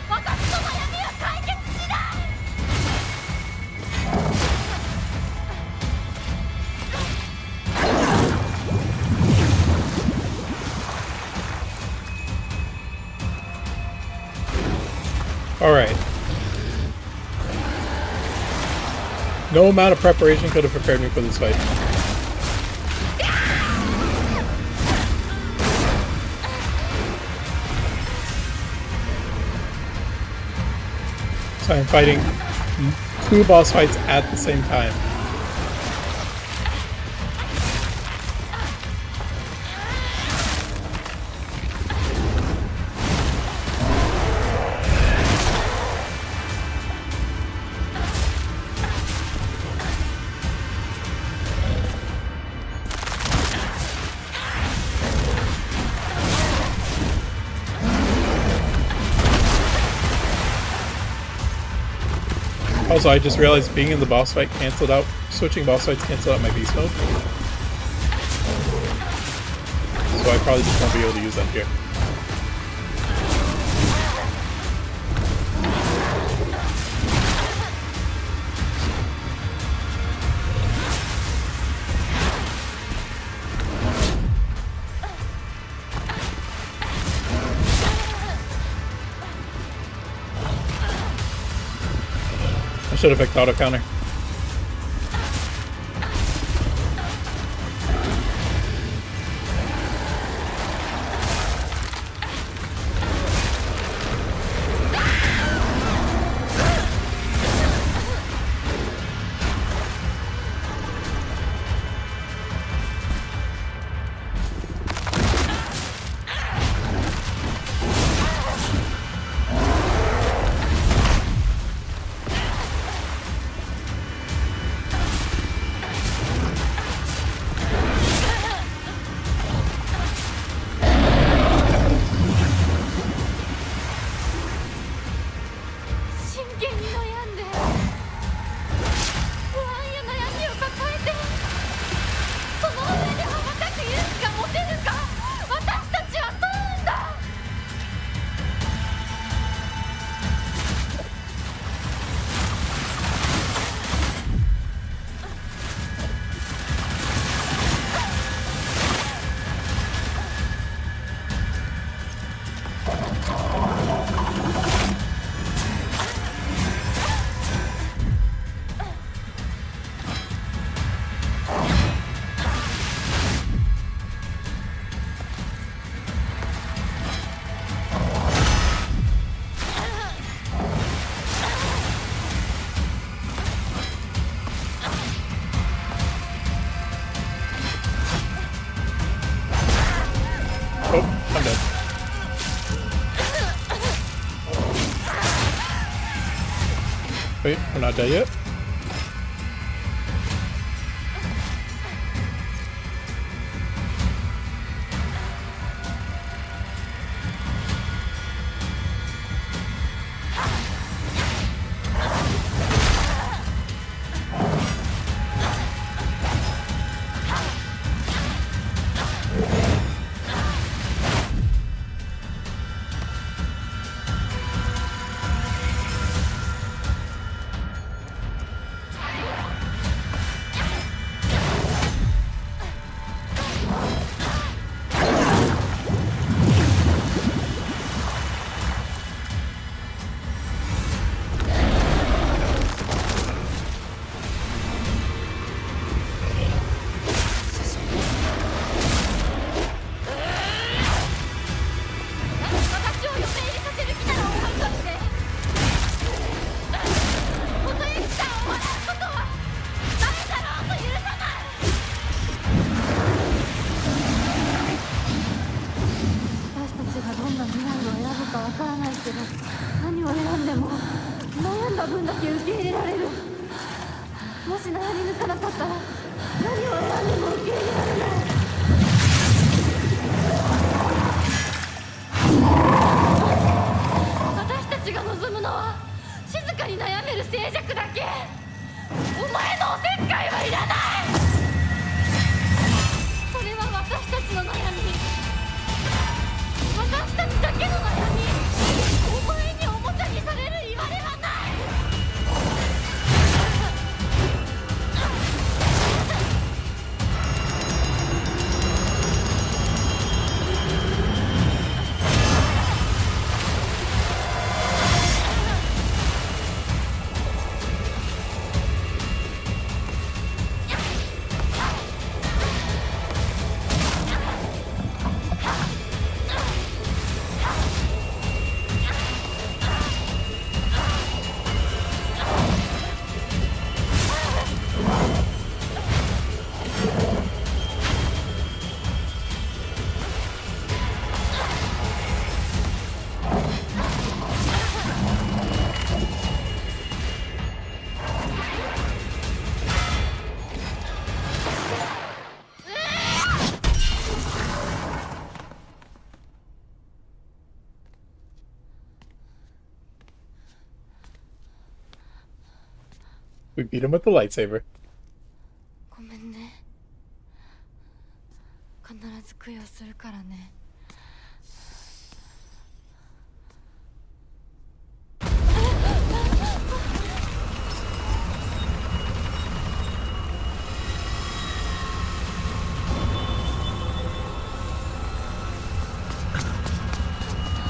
私の悩みは解決しない。 Alright. No amount of preparation could have prepared me for this fight. So I'm fighting 2 boss fights at the same time. Also, I just realized being in the boss fight canceled out, switching boss fights canceled out my beast mode. So I probably just won't be able to use that here. I should have picked auto counter. Oh, I'm dead. Wait, we're not dead yet? We beat him with the lightsaber. ごめんね。必ず供養するからね。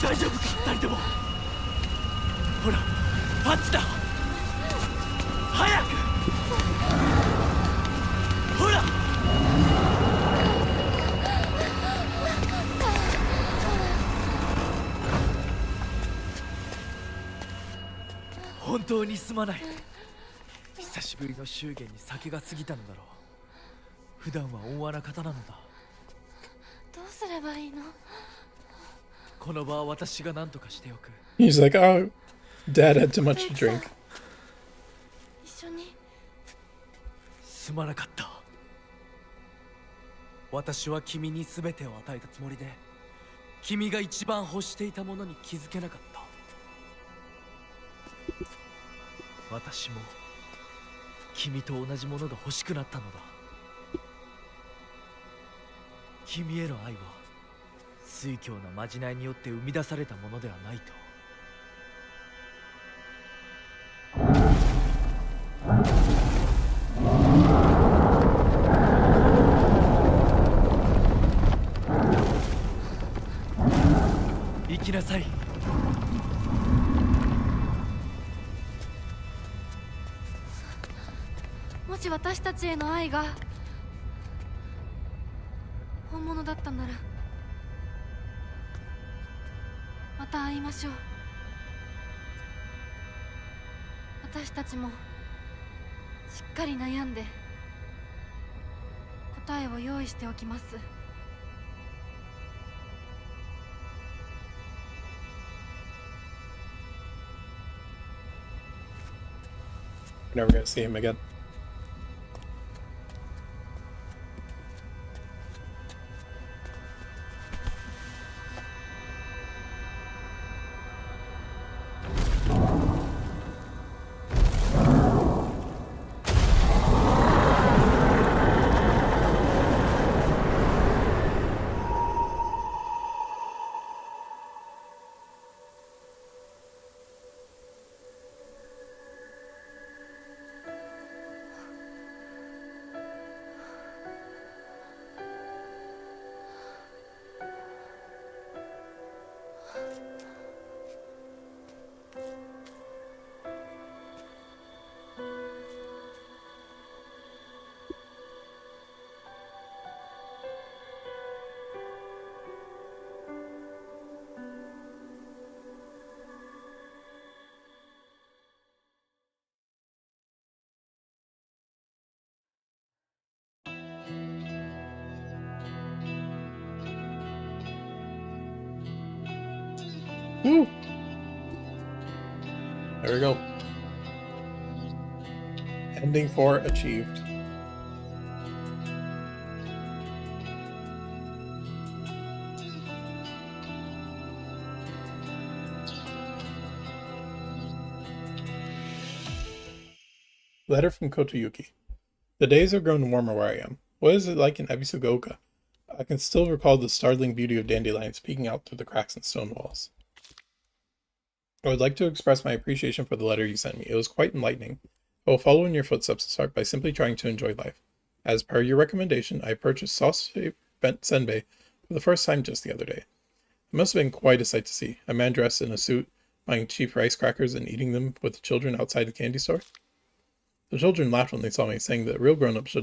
大丈夫か二人とも。ほらあっちだ。早くほら。本当にすまない。久しぶりの祝言に酒が過ぎたのだろう。普段は温和な方なのだ。どうすればいいの？この場は私が何とかしておく。 He's like, oh, Dad had too much to drink. 一緒に。すまなかった。私は君に全てを与えたつもりで、君が一番欲していたものに気づけなかった。私も君と同じものが欲しくなったのだ。君への愛は酔狂なまじないによって生み出されたものではないと。行きなさい。もし私たちへの愛が本物だったなら、また会いましょう。私たちもしっかり悩んで答えを用意しておきます。never gonna see him again. Woo! There we go. Ending 4 achieved. Letter from Kotoyuki. The days have grown warmer where I am. What is it like in Ebisugaoka? I can still recall the startling beauty of dandelions peeking out through the cracks in stone walls. I would like to express my appreciation for the letter you sent me. It was quite enlightening. I will follow in your footsteps and start by simply trying to enjoy life. As per your recommendation, I purchased sauce senbei for the first time just the other day. It must have been quite a sight to see. A man dressed in a suit, buying cheap rice crackers and eating them with the children outside the candy store. The children laughed when they saw me, saying that real grown-ups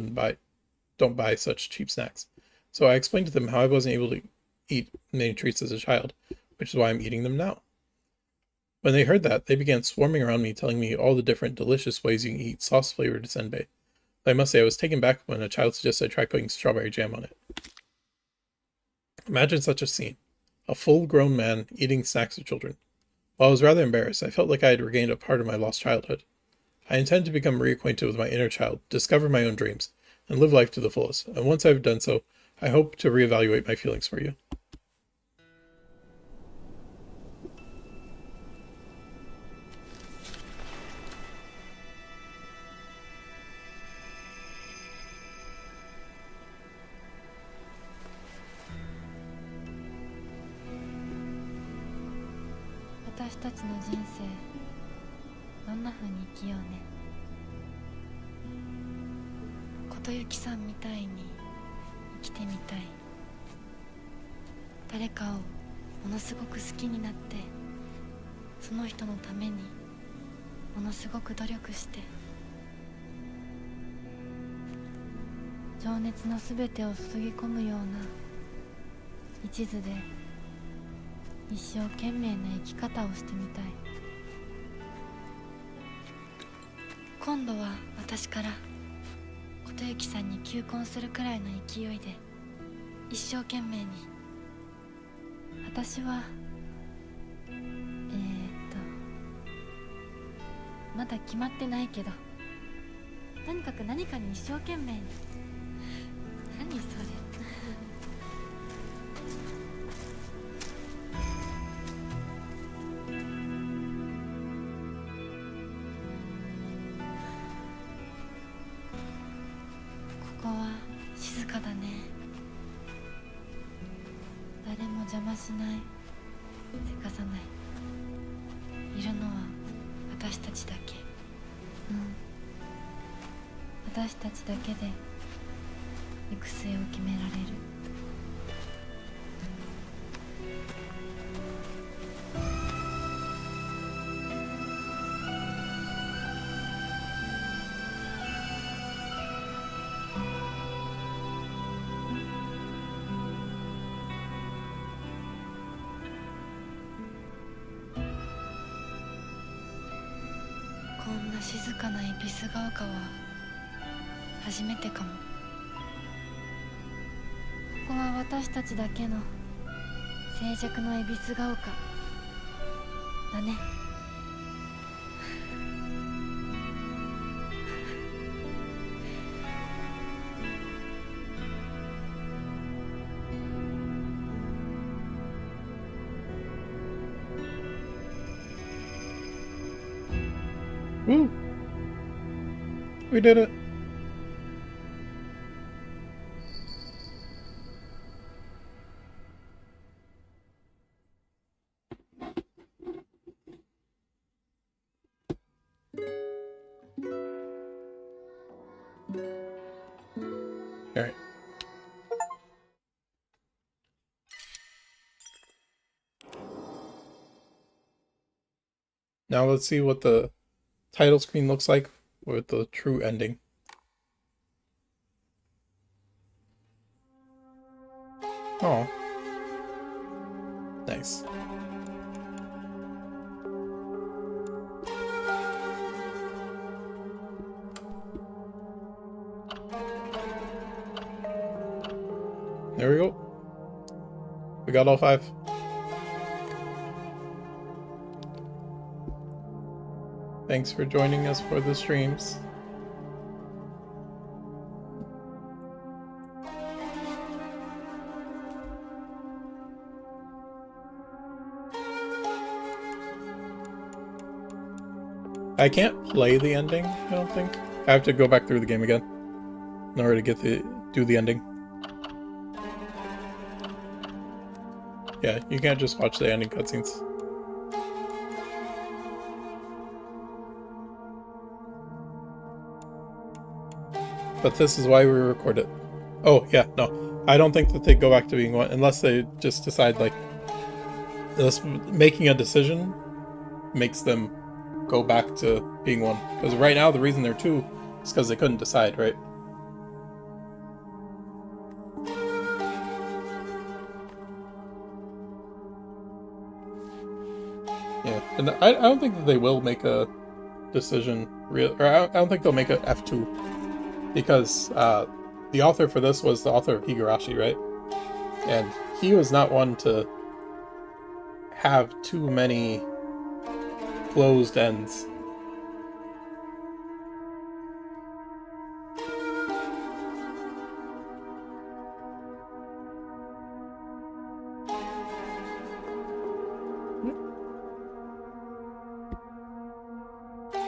don't buy such cheap snacks. So I explained to them how I wasn't able to eat many treats as a child, which is why I'm eating them now. When they heard that, they began swarming around me, telling me all the different delicious ways you can eat sauce-flavored senbei. I must say I was taken back when a child suggested I try putting strawberry jam on it. Imagine such a scene. A full-grown man eating snacks with children. While I was rather embarrassed, I felt like I had regained a part of my lost childhood. I intend to become reacquainted with my inner child, discover my own dreams, and live life to the fullest. And once I've done so, I hope to reevaluate my feelings for you.私たちの人生どんな風に生きようね。琴雪さんみたいに生きてみたい。誰かをものすごく好きになって、その人のためにものすごく努力して、情熱のすべてを注ぎ込むような一途で一生懸命な生き方をしてみたい。今度は私から琴雪さんに求婚するくらいの勢いで一生懸命に。私はまだ決まってないけど、とにかく何かに一生懸命に。何それ。ここは静かだね。誰も邪魔しない、せかさない。いるのは私たちだけ。私たちだけで行く末を決められる。こんな静かな恵比寿ヶ丘は初めてかも。ここは私たちだけの静寂の恵比寿ヶ丘だね。Woo! We did it! Alright. Now let's see what the title screen looks like with the true ending. Oh. Nice. There we go. We got all 5. Thanks for joining us for the streams. I can't play the ending, I don't think. I have to go back through the game again in order to do the ending. Yeah, you can't just watch the ending cutscenes. But this is why we record it. Oh, yeah, no. I don't think that they go back to being one, unless they just decide, like, making a decision makes them go back to being one. Because right now, the reason they're 2 is because they couldn't decide, right? Yeah, and I don't think that they will make a decision, or I don't think they'll make a F2, because the author for this was the author of Higurashi, right? And he was not one to have too many closed ends.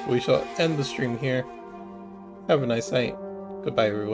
We shall end the stream here. Have a nice night. Goodbye, everyone.